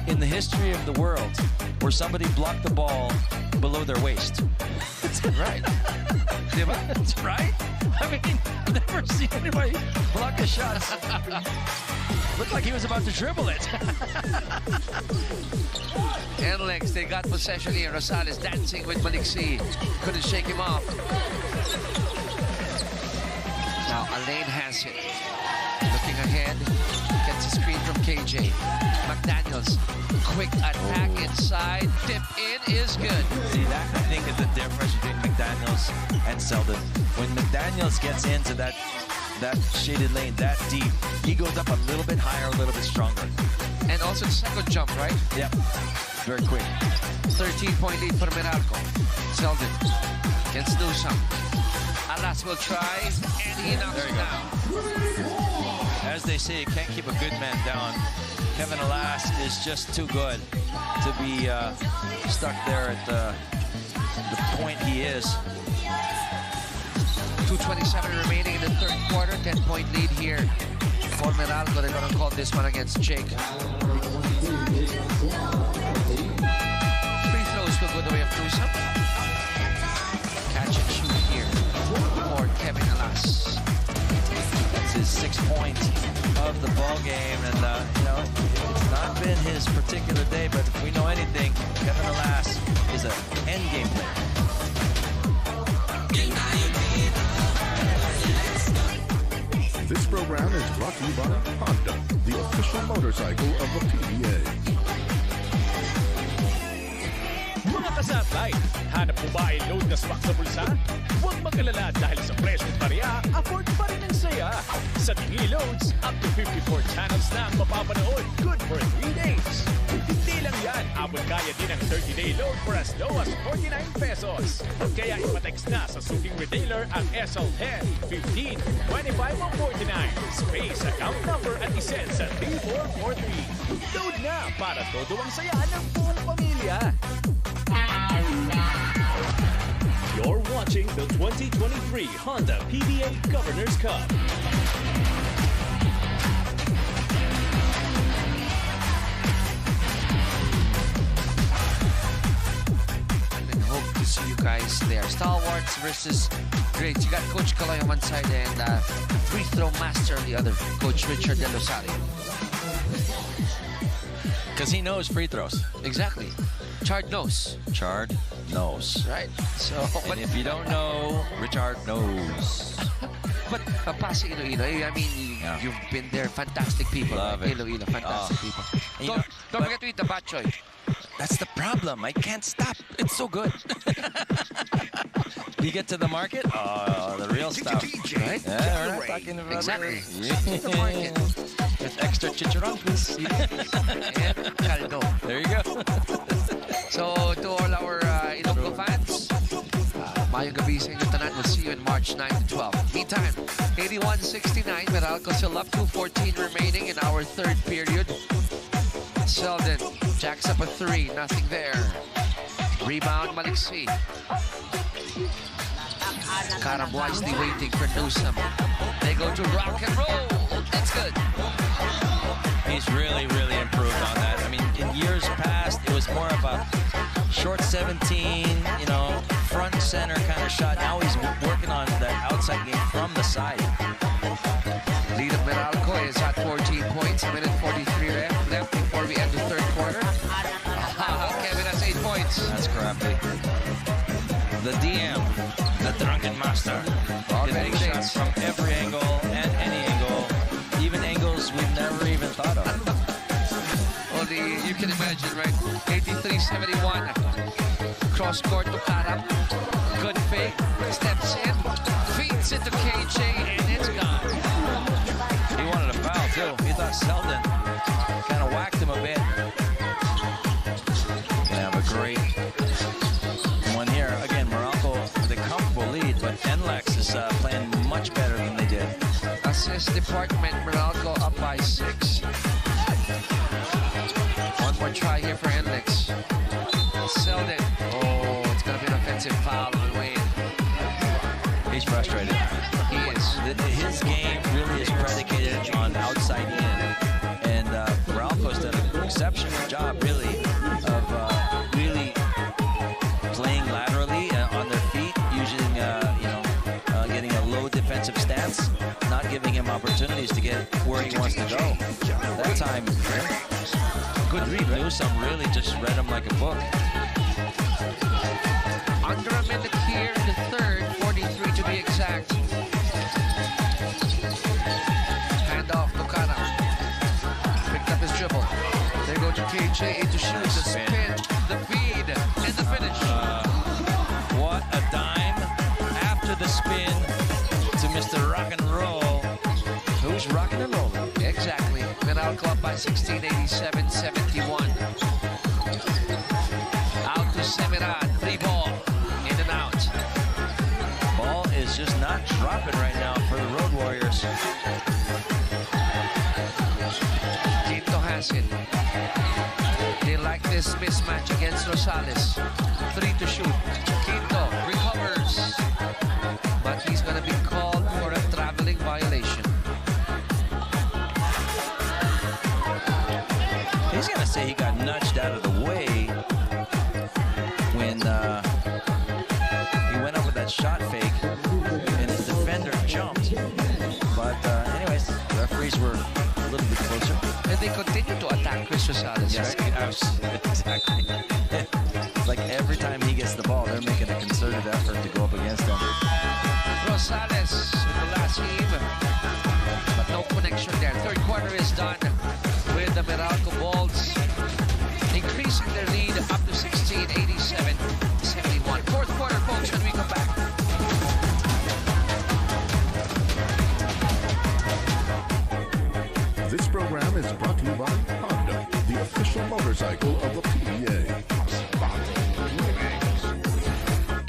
S15: in the history of the world where somebody blocked the ball below their waist.
S11: That's right.
S15: That's right. I mean, I've never seen anybody block a shot. Looked like he was about to dribble it.
S11: NLEX, they got possession here. Rosales dancing with Maliksi. Couldn't shake him off. Now Alain has it. Looking ahead. Gets a screen from KJ. McDaniels. Quick attack inside. Tip in is good.
S15: See, that I think is the difference between McDaniels and Selden. When McDaniels gets into that shaded lane that deep, he goes up a little bit higher, a little bit stronger.
S11: And also the second jump, right?
S15: Yep. Very quick.
S11: 13-point lead for Meralco. Selden gets Newsome. Alas will try, and he knocks it down.
S15: As they say, you can't keep a good man down. Kevin Alas is just too good to be stuck there at the point he is.
S11: 2:27 remaining in the third quarter. 10-point lead here for Meralco. They're going to call this one against Jake. Free throws will go the way of Newsome. Catch and shoot here for Kevin Alas.
S15: That's his 6th point of the ball game, and it's not been his particular day. But if we know anything, Kevin Alas is an end game player.
S9: This program is brought to you by Honda, the official motorcycle of the PBA.
S1: Mga kasatlay, hanap mo ba ay load na swak sa bulsa? Huwag mag-alala dahil sa presyong barya, afford pa rin ang saya. Sa Tingi Loads, up to 54 channels na ang mapapanood. Good for 3 days. Hindi lang yan, abot kaya din ang 30-day load for as low as 49 pesos. Kaya ipatext na sa suking retailer ang SL10, 15, 25 o 49. Space account number at isend sa 3443. Load na para todo ang saya ng buong pamilya.
S16: You're watching the 2023 Honda PBA Governor's Cup.
S11: And hope to see you guys there. Stalwarts versus Greats. You got Coach Kaloy on one side and free throw master on the other, Coach Richard De Losari.
S15: Because he knows free throws.
S11: Exactly. Chard knows.
S15: Chard knows.
S11: Right. So,
S15: and if you don't know, Richard knows.
S11: But passing Iloilo, I mean, you've been there. Fantastic people.
S15: Love it.
S11: Iloilo, fantastic people. Don't forget to eat the bok choy.
S15: That's the problem. I can't stop. It's so good. You get to the market, the real stuff.
S11: Right?
S15: Yeah, we're not talking about
S11: exactly.
S15: The market. With extra chicharron, please.
S11: And caldo.
S15: There you go.
S11: So, to all our Ilonggo fans, mayong gabi sa inyo tanan. We'll see you in March 9 to 12. Meantime, 81-69. Meralco still up to 14 remaining in our third period. Selden jacks up a 3. Nothing there. Rebound, Maliksi. Karam wisely waiting for Newsome. They go to rock and roll. That's good.
S15: He's really, really improved on that. I mean, in years past, it was more of a short 17, front center kind of shot. Now he's working on the outside game from the side.
S11: Lead of Meralco is at 14 points. A minute 43 left before we end the third quarter. Kevin has 8 points.
S15: That's crafty. The DM, the drunken master. Can make shots from every angle and any angle, even angles we've never even thought of.
S11: Only you can imagine right? 83-71. Cross court to Karam. Good fake. Steps in. Feeds it to KJ, and it's gone.
S15: He wanted a foul, too. He thought Selden kind of whacked him a bit. Gonna have a great one here. Again, Meralco with a comfortable lead, but NLEX is playing much better than they did.
S11: Assist department, Meralco up by 6. One more try here for NLEX. Selden. Oh, it's going to be an offensive foul on Wayne.
S15: He's frustrated.
S11: He is.
S15: His game really is predicated on outside in. And Meralco's done an exceptional job, really, of really playing laterally on their feet, using, getting a low defensive stance, not giving him opportunities to get where he wants to go. That time, good read. Newsome really just read him like a book.
S11: Under a minute here in the third, 43 to be exact. Hand off to Kana. Picked up his dribble. There go to KJ to shoot, the spin, the feed, and the finish.
S15: What a dime after the spin to Mr. Rock and Roll. Who's rocking and rolling?
S11: Exactly. Meralco up by 16, 87-71. Out to Semirad, 3 ball. In and out.
S15: Ball is just not dropping right now for the Road Warriors.
S11: Quinto has it. They like this mismatch against Rosales. 3 to shoot. Quinto recovers. But he's going to be called for a traveling violation.
S15: He's going to say he got nudged out of the way when he went up with that shot fake and his defender jumped. But anyways, the referees were a little bit closer.
S11: And they continue to attack Chris Rosales,
S15: yes,
S11: right?
S15: Exactly. Like every time he gets the ball, they're making a concerted effort to go up against him.
S11: Rosales with the last heave, but no connection there. Third quarter is done with the Meralco Bolts increasing their lead up to 16, 87-71. Fourth quarter, folks, when we come back.
S9: This program is brought to you by Honda, the official motorcycle of the PBA.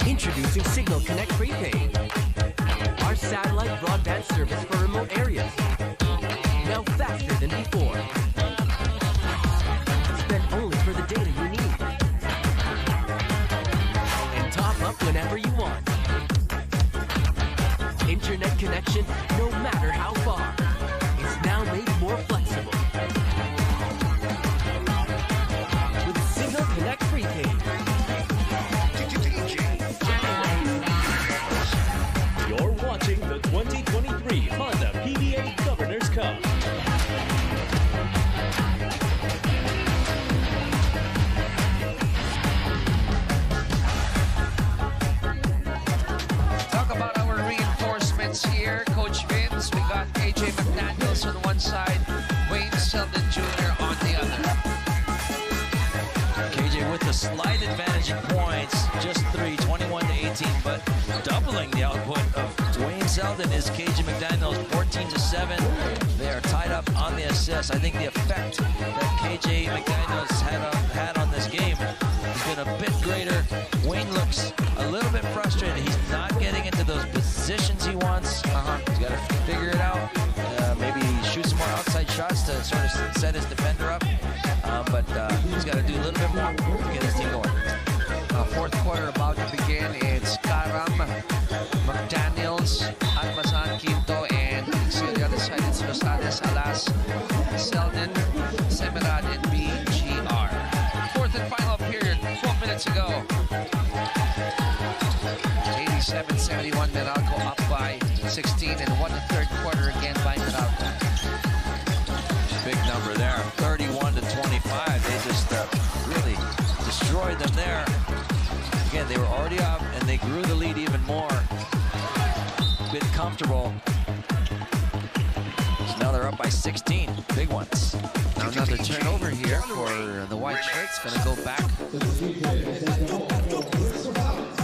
S13: Introducing Signal Connect Prepaid, our satellite broadband service for remote areas. Now faster than before. Spend only for the data you need. And top up whenever you want. Internet connection, no matter how far. It's now made more flexible. With Signal Connect Prepaid.
S16: You're watching the 2023 Honda PBA Governor's Cup.
S11: Talk about our reinforcements here. Coach Vince, we got AJ McDaniels on one side, Wayne Selden Jr. on the other.
S15: KJ with the slight advantage in points, just 3, 21-18, but doubling the output of Wayne Selden is KJ McDaniels, 14-7. They are tied up on the assists. I think the effect that KJ McDaniels had on this game has been a bit greater. Wayne looks a little bit frustrated. He's not getting into those positions he wants. He's got to figure it out. Maybe shoot some more outside shots to sort of set his defender up. But he's got to do a little bit more to get his team going.
S11: Fourth quarter about to begin. It's Karam, McDaniels, Almazan, Quinto, and see on the other side it's Rosales, Alas, Selden, Semirad, and BGR. Fourth and final period, 12 minutes ago. 87-71, Meralco up by 16, and won the third quarter again by Meralco.
S15: Big number there, 31-25. They just really destroyed them there. Again, they were already up, and they grew the lead even more. A bit comfortable. So now they're up up by 16. Big ones.
S11: Now another turnover here for the white shirts. Gonna go back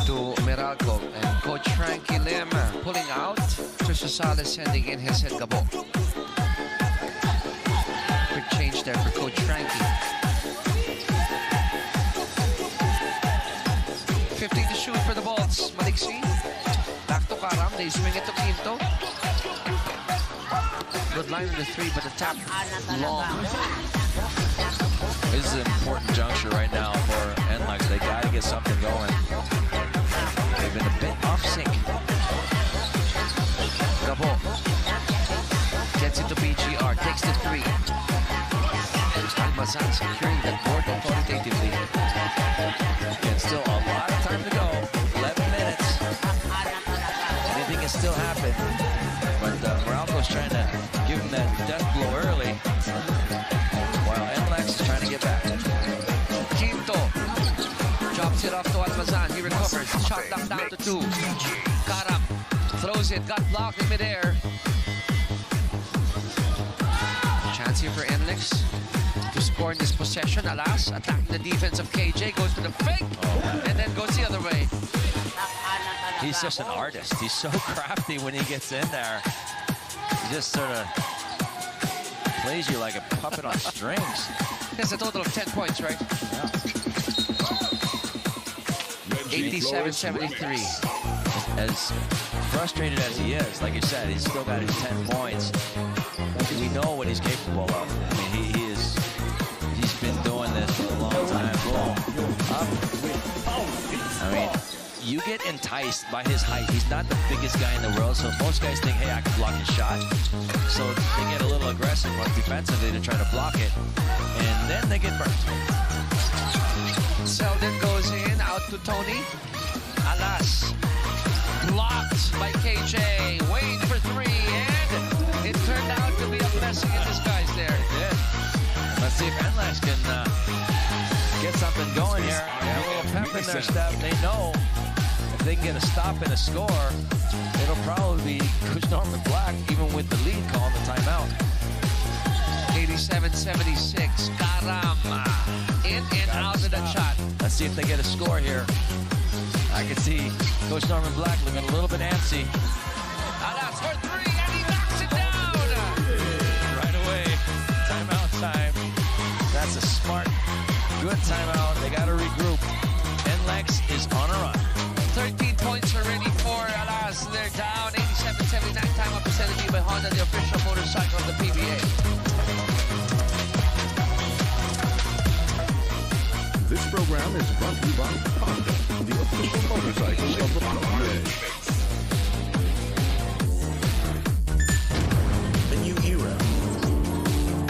S11: to Meralco. And Coach Frankie Lim pulling out. Trisha Salas sending in his head Gabo. Quick change there for Coach Frankie. 15 to shoot for the Bolts. Maliksi. Back to Karam. They swing it to Quinto. Good line with the three, but the tap long.
S15: This is an important juncture right now for NLEX. They got to get something going. They've been a bit off sync.
S11: Gabo gets into BGR, takes the three. Almazan securing that board authoritatively.
S15: And still a lot of time to go. 11 minutes. Anything can still happen. But Meralco's trying to give him that death blow early, while NLEX is trying to get back.
S11: Quinto drops it off to Almazan. He recovers. Shot knocked down to 2. Karam throws it. Got blocked in midair. Chance here for NLEX to score in this possession. Alas, attacking the defense of KJ. Goes for the fake. And then goes the other way.
S15: He's just an artist. He's so crafty when he gets in there. He just sort of plays you like a puppet on strings.
S11: That's a total of 10 points, right?
S15: Yeah.
S11: 87-73.
S15: As frustrated as he is, like you said, he's still got his 10 points. We know what he's capable of. I mean, he's been doing this for a long time. Boom. Up. I mean, you get enticed by his height. He's not the biggest guy in the world, so most guys think, hey, I can block his shot. So they get a little aggressive defensively to try to block it, and then they get burnt.
S11: Selden goes in, out to Tony. Alas, blocked by KJ. Waiting for 3, and it turned out to be a blessing in disguise there.
S15: It did. Let's see if NLEX can get something going here. Get a little pep in their step. They know if they can get a stop and a score, it'll probably be Coach Norman Black, even with the lead, calling the timeout.
S11: 87-76. Karam in and out of that shot.
S15: Let's see if they get a score here. I can see Coach Norman Black looking a little bit antsy.
S11: Alas for 3, and he knocks it down.
S15: Right away. Timeout time. That's a smart, good timeout. They got to regroup. NLEX is on a run.
S11: 13 points already for Alas. They're down 87-79. Time up presented to you by Honda, the official motorcycle of the PBA.
S9: This program is brought to you by Honda, the official motorcycle of the PBA.
S6: A new era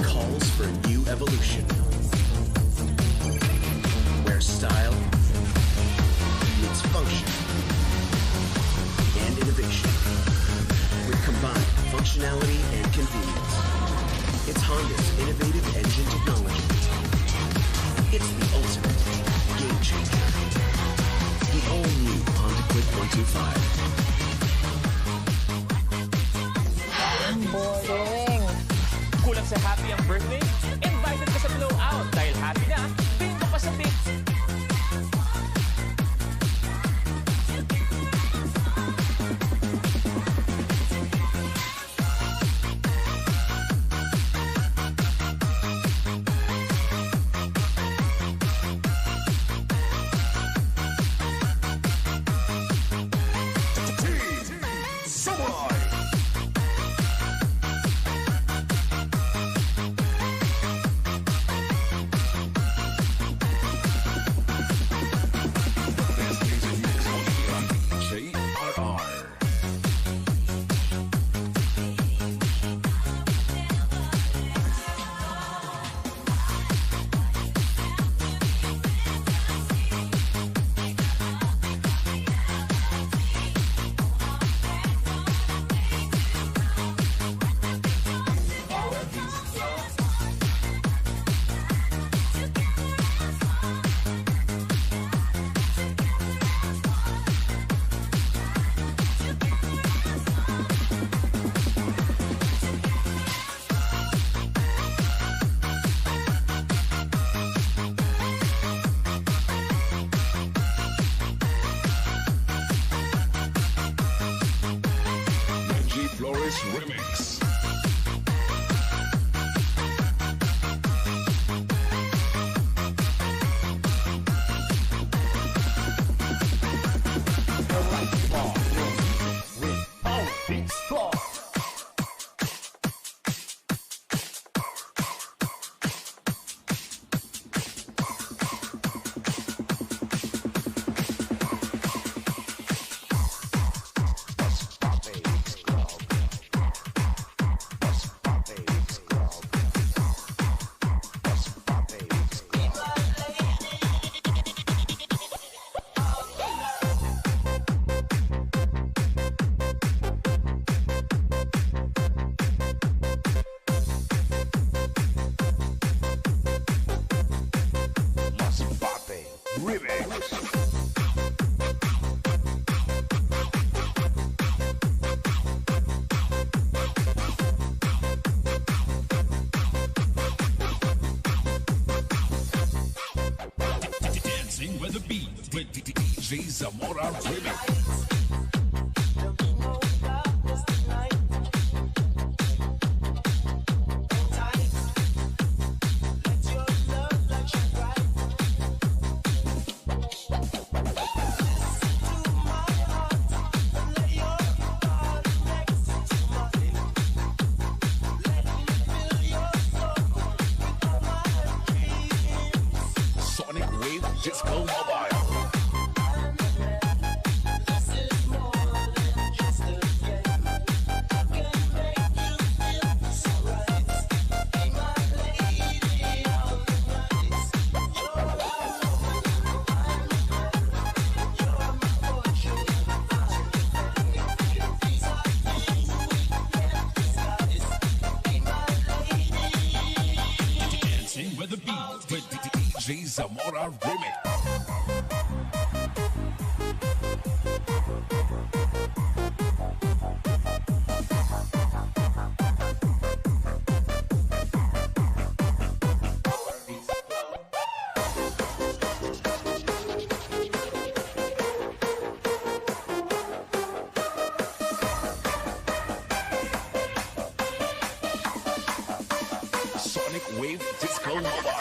S6: calls for a new evolution, where style meets function and innovation with combined functionality and convenience. It's Honda's innovative engine technology. It's the ultimate game changer. The all-new Honda Click 125.
S14: Boring.
S16: Kulang sa happy ang birthday? Invited ka sa blowout dahil happy na, bingo pa sa Pix.
S9: Remix. Dancing with the beat with DJ Zamora Remix. Sonic Wave Disco Mobile. Dancing with the beat with DJ Zamora Remix. Sonic Wave Disco Mobile.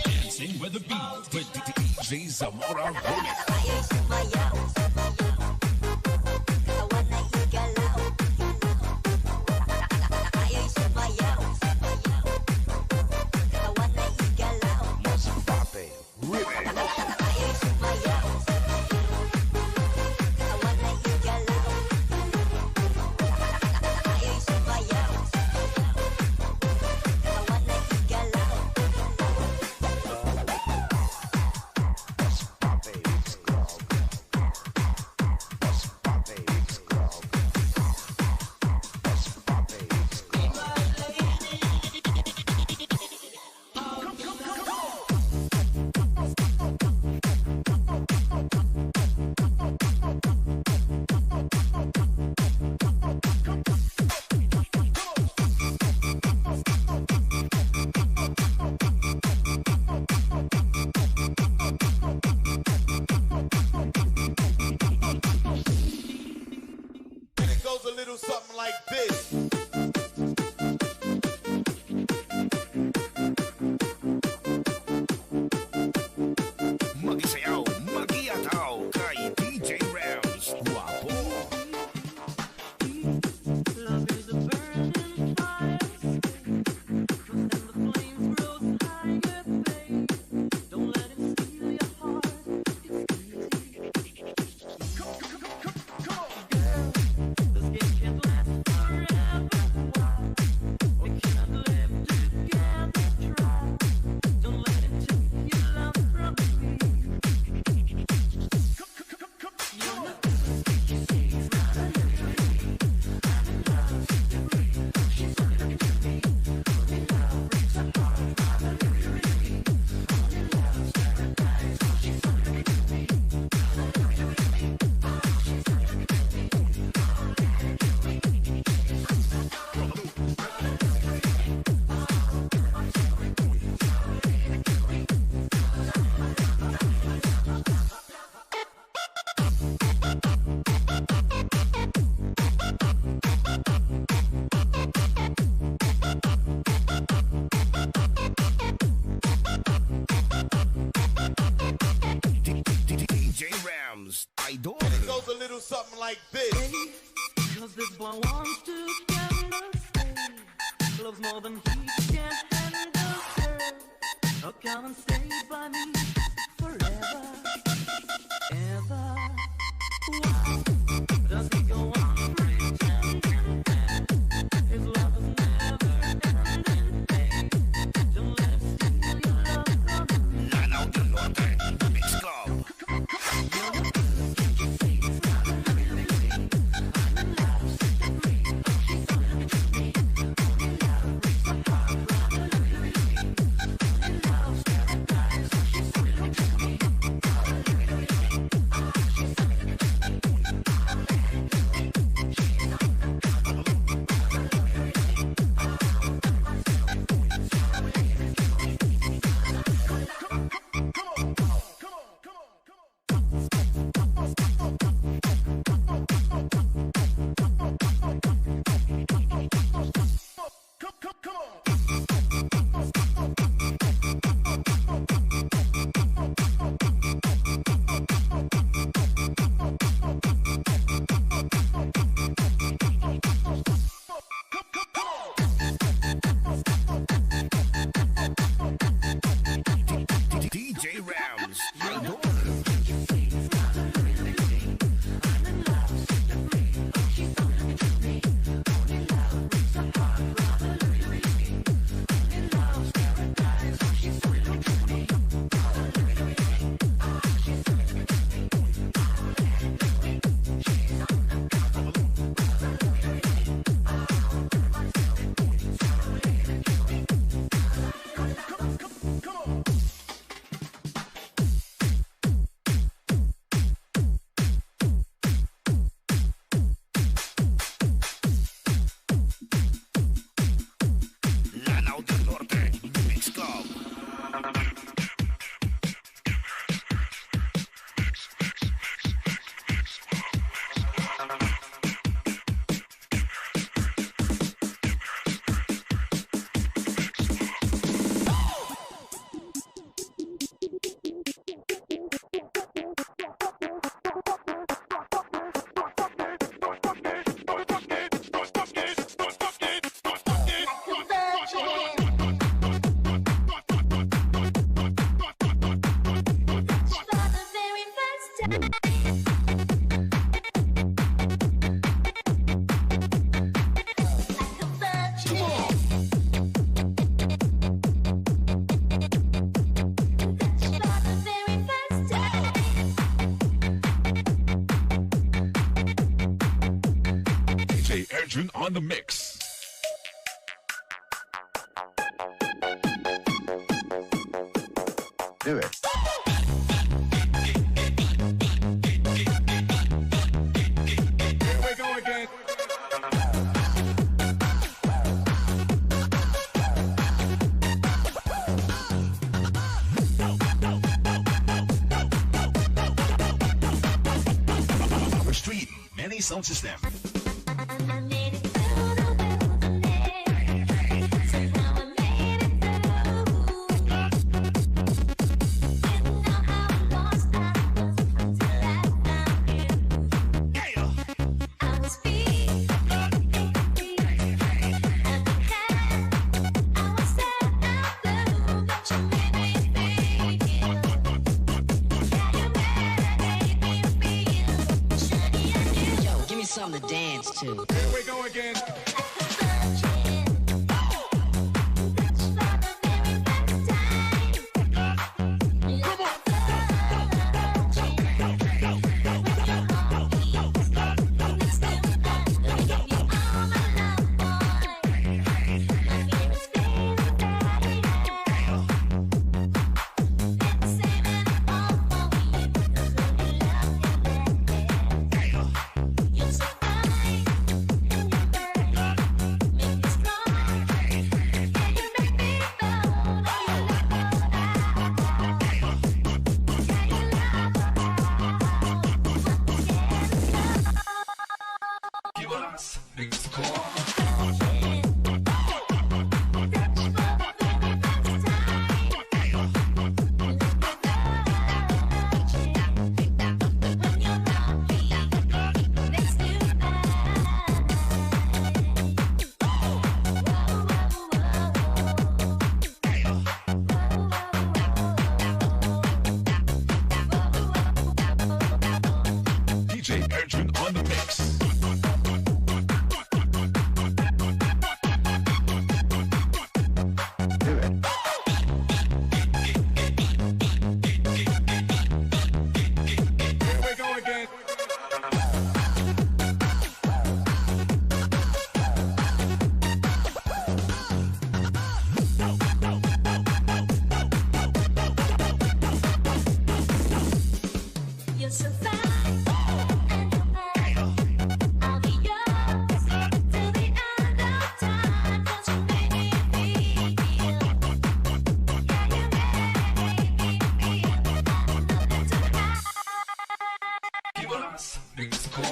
S9: Dancing with the beat with DJ Zamora Remix.
S19: little something like this.
S20: Cause this boy wants to get us. Loves more than he can handle, girl. Oh, come and stay by me forever, ever. Why does he go on pretending his love is never ending? Don't let him steal your love from me.
S9: Lanaw del Norte, Mix Club. DJ Rams. Lanaw del Norte, Mix Club. DJ Arjun on the mix.
S4: Do it.
S8: Here we go again.
S9: Our street, many sound system.
S20: Give me something to dance to.
S8: Here we go again.
S20: You're so fine.
S9: DJ Arjun on the mix.
S20: You'll survive. I'll be yours till the end of time. 'Cause you made me feel. Yeah, you made me feel. Nothing to hide.
S9: Give us mix core.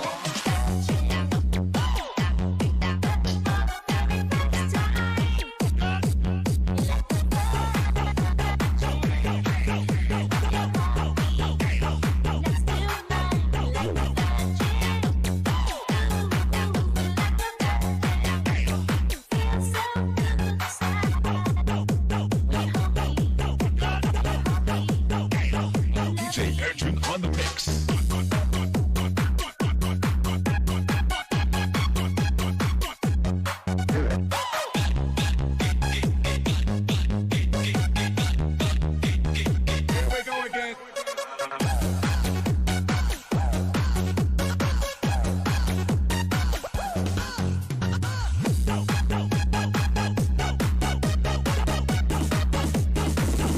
S9: DJ Arjun on the mix.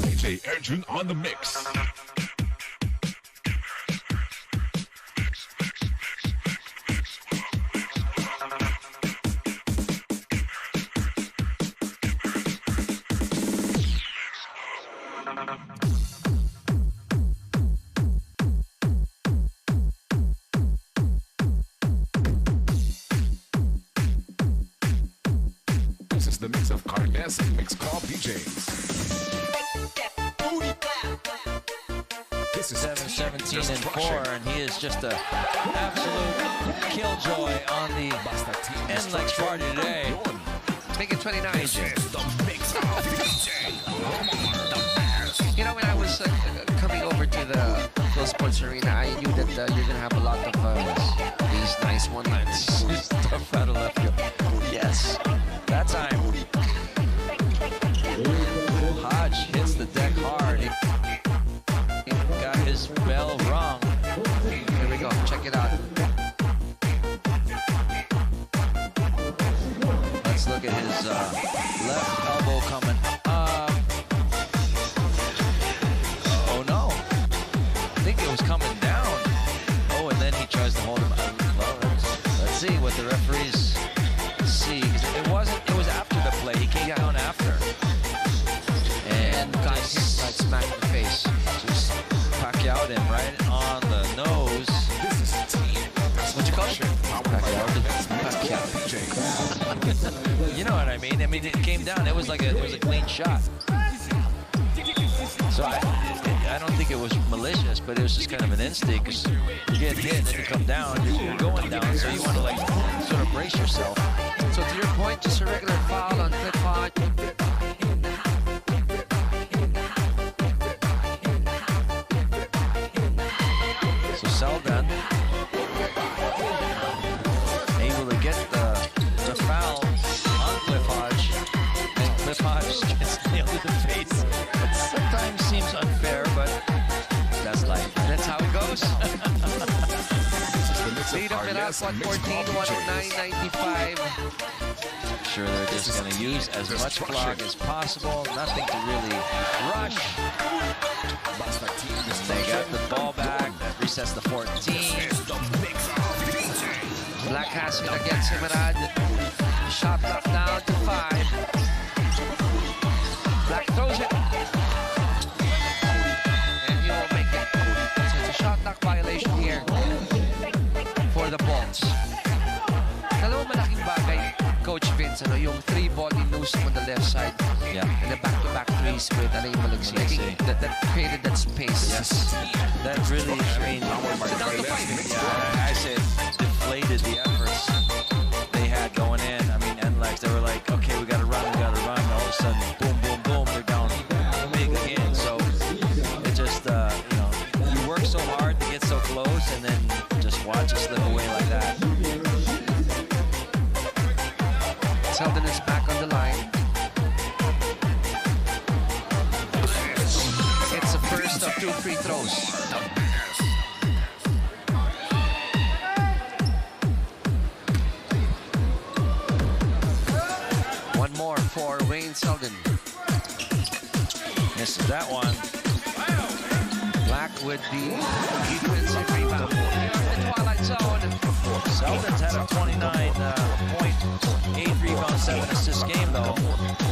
S9: DJ Arjun on the mix. This is the mix of Carnes and Mix Club DJs. This is
S15: 7-17-4, and he is just a absolute killjoy on the NLEX party today.
S11: Make it 29.
S9: The mix of DJ Romar, the best.
S11: You know, when I was coming over to the Phil Sports Arena, I knew that you're gonna have a lot of these nice one-liners.
S15: Stuff out of left field. Yes, that time. Hodge hits the deck hard. He got his bell wrong.
S11: Here we go. Check it out.
S15: Let's look at his left elbow coming. Oh no. I think it was coming down. Oh, and then he tries to hold him out. Well, let's see what the referees see. It was after the play. He came down after. And
S11: Got hit like smack in the face.
S15: just Pacquiao'd him right on the nose. What you call it? You know what I mean? I mean, it came down. It was a clean shot. So I don't think it was malicious, but it was just kind of an instinct. Because you get hit, then you come down, you're going down, so you want to like sort of brace yourself.
S11: So to your point, just a regular foul on Cliff Hodge.
S15: So Selden able to get the foul on Cliff Hodge, and Cliff Hodge gets nailed in the face. It sometimes seems unfair, but that's life.
S11: That's how it goes. Lead up Meralco at 14, 109.95.
S15: Sure, they're just going to use as much clock as possible. Nothing to really rush. They got the ball back. That resets the 14.
S11: Black has it against Himerad. Shot clock down to 5. Black throws it. And he will make it. So it's a shot clock violation here for the Bulls. Dalawang malaking bagay, Coach Vince, yung 3-ball in loose on the left side.
S15: Yeah.
S11: And the back-to-back threes with Alay Malagsi. I think that created that space.
S15: Yes. That really, I mean, I said deflated the efforts they had going in. I mean, NLEX, they were like, okay, we got to run. All of a sudden, boom, boom, boom, they're down big again. So it just, you know, you work so hard to get so close and then just Watch it slip away like that.
S11: Selden is back on the line. It's the first of 2 free throws. One more for Wayne Selden.
S15: Misses that one.
S11: Black with the defensive rebound. The twilight zone.
S15: Selden's had a 29-point, 8 rebound, 7 assist game though.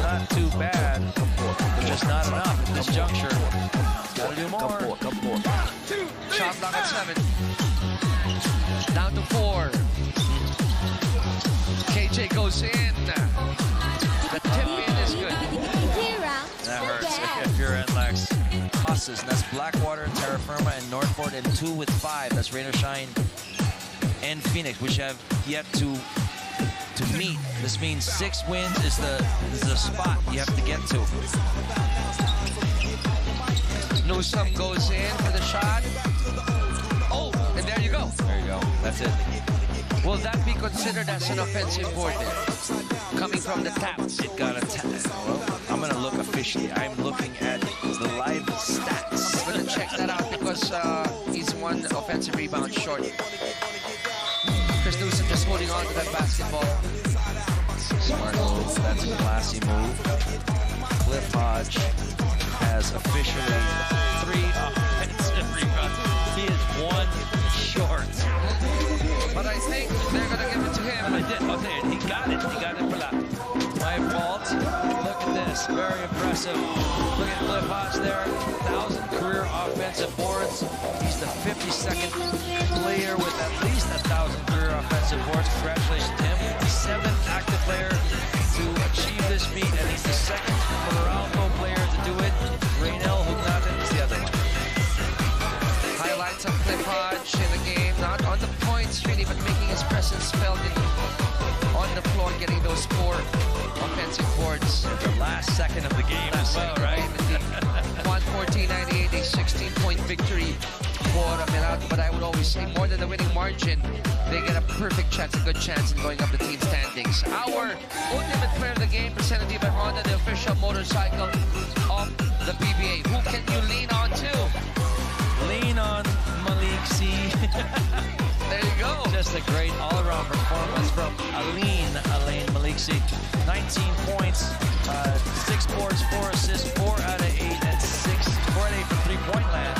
S15: Not too bad, but just not enough at this juncture. Got to do more.
S11: Shot clock at 7. Down to 4. KJ goes in. The tip in is good.
S15: That hurts if you're NLEX. Losses, and that's Blackwater, Terra Firma, and Northport, and 2 with 5. That's Rain or Shine and Phoenix, which have yet to meet. This means 6 wins is the spot you have to get to.
S11: Newsome goes in for the shot. Oh, and there you go.
S15: There you go. That's it.
S11: Will that be considered as an offensive board then? Coming from the tap.
S15: It got a tap. Well, I'm going to look officially. I'm looking at the live stats.
S11: I'm going to check that out because he's 1 offensive rebound short. Chris Newsom just holding on to that basketball.
S15: Smart move. That's a classy move. Cliff Hodge has officially 3 offensive rebounds. He is 1 short.
S11: But I think they're going to give it to him.
S15: I did. Oh, there. He got it. He got it for that. My fault. Look at this. Very impressive. Look at Cliff Hodge there. 1,000 career offensive boards. He's the 52nd player with at least 1,000 career offensive boards. Congratulations to him. 7th active player to achieve this feat, and he's the 2nd Meralco player to do it. Raynell Hugnaten is the other one.
S11: Highlights of Cliff Hodge in the game. Not on the points really, but making his presence felt on the floor, getting those 4 offensive boards.
S15: The last second of the game as well, right?
S11: 114-98, a 16-point victory for Meralco, but I would always say more than the winning margin, they get a perfect chance, a good chance in going up the team standings. Our ultimate player of the game, presented to you by Honda, the official motorcycle of the PBA. Who can you lean on to?
S15: Lean on Malik C.
S11: There you go.
S15: Just a great all-around performance from Alain Malik C. 19 points, 6 boards, 4 assists, 4 out of 8, and 4 out of 8 from three-point land.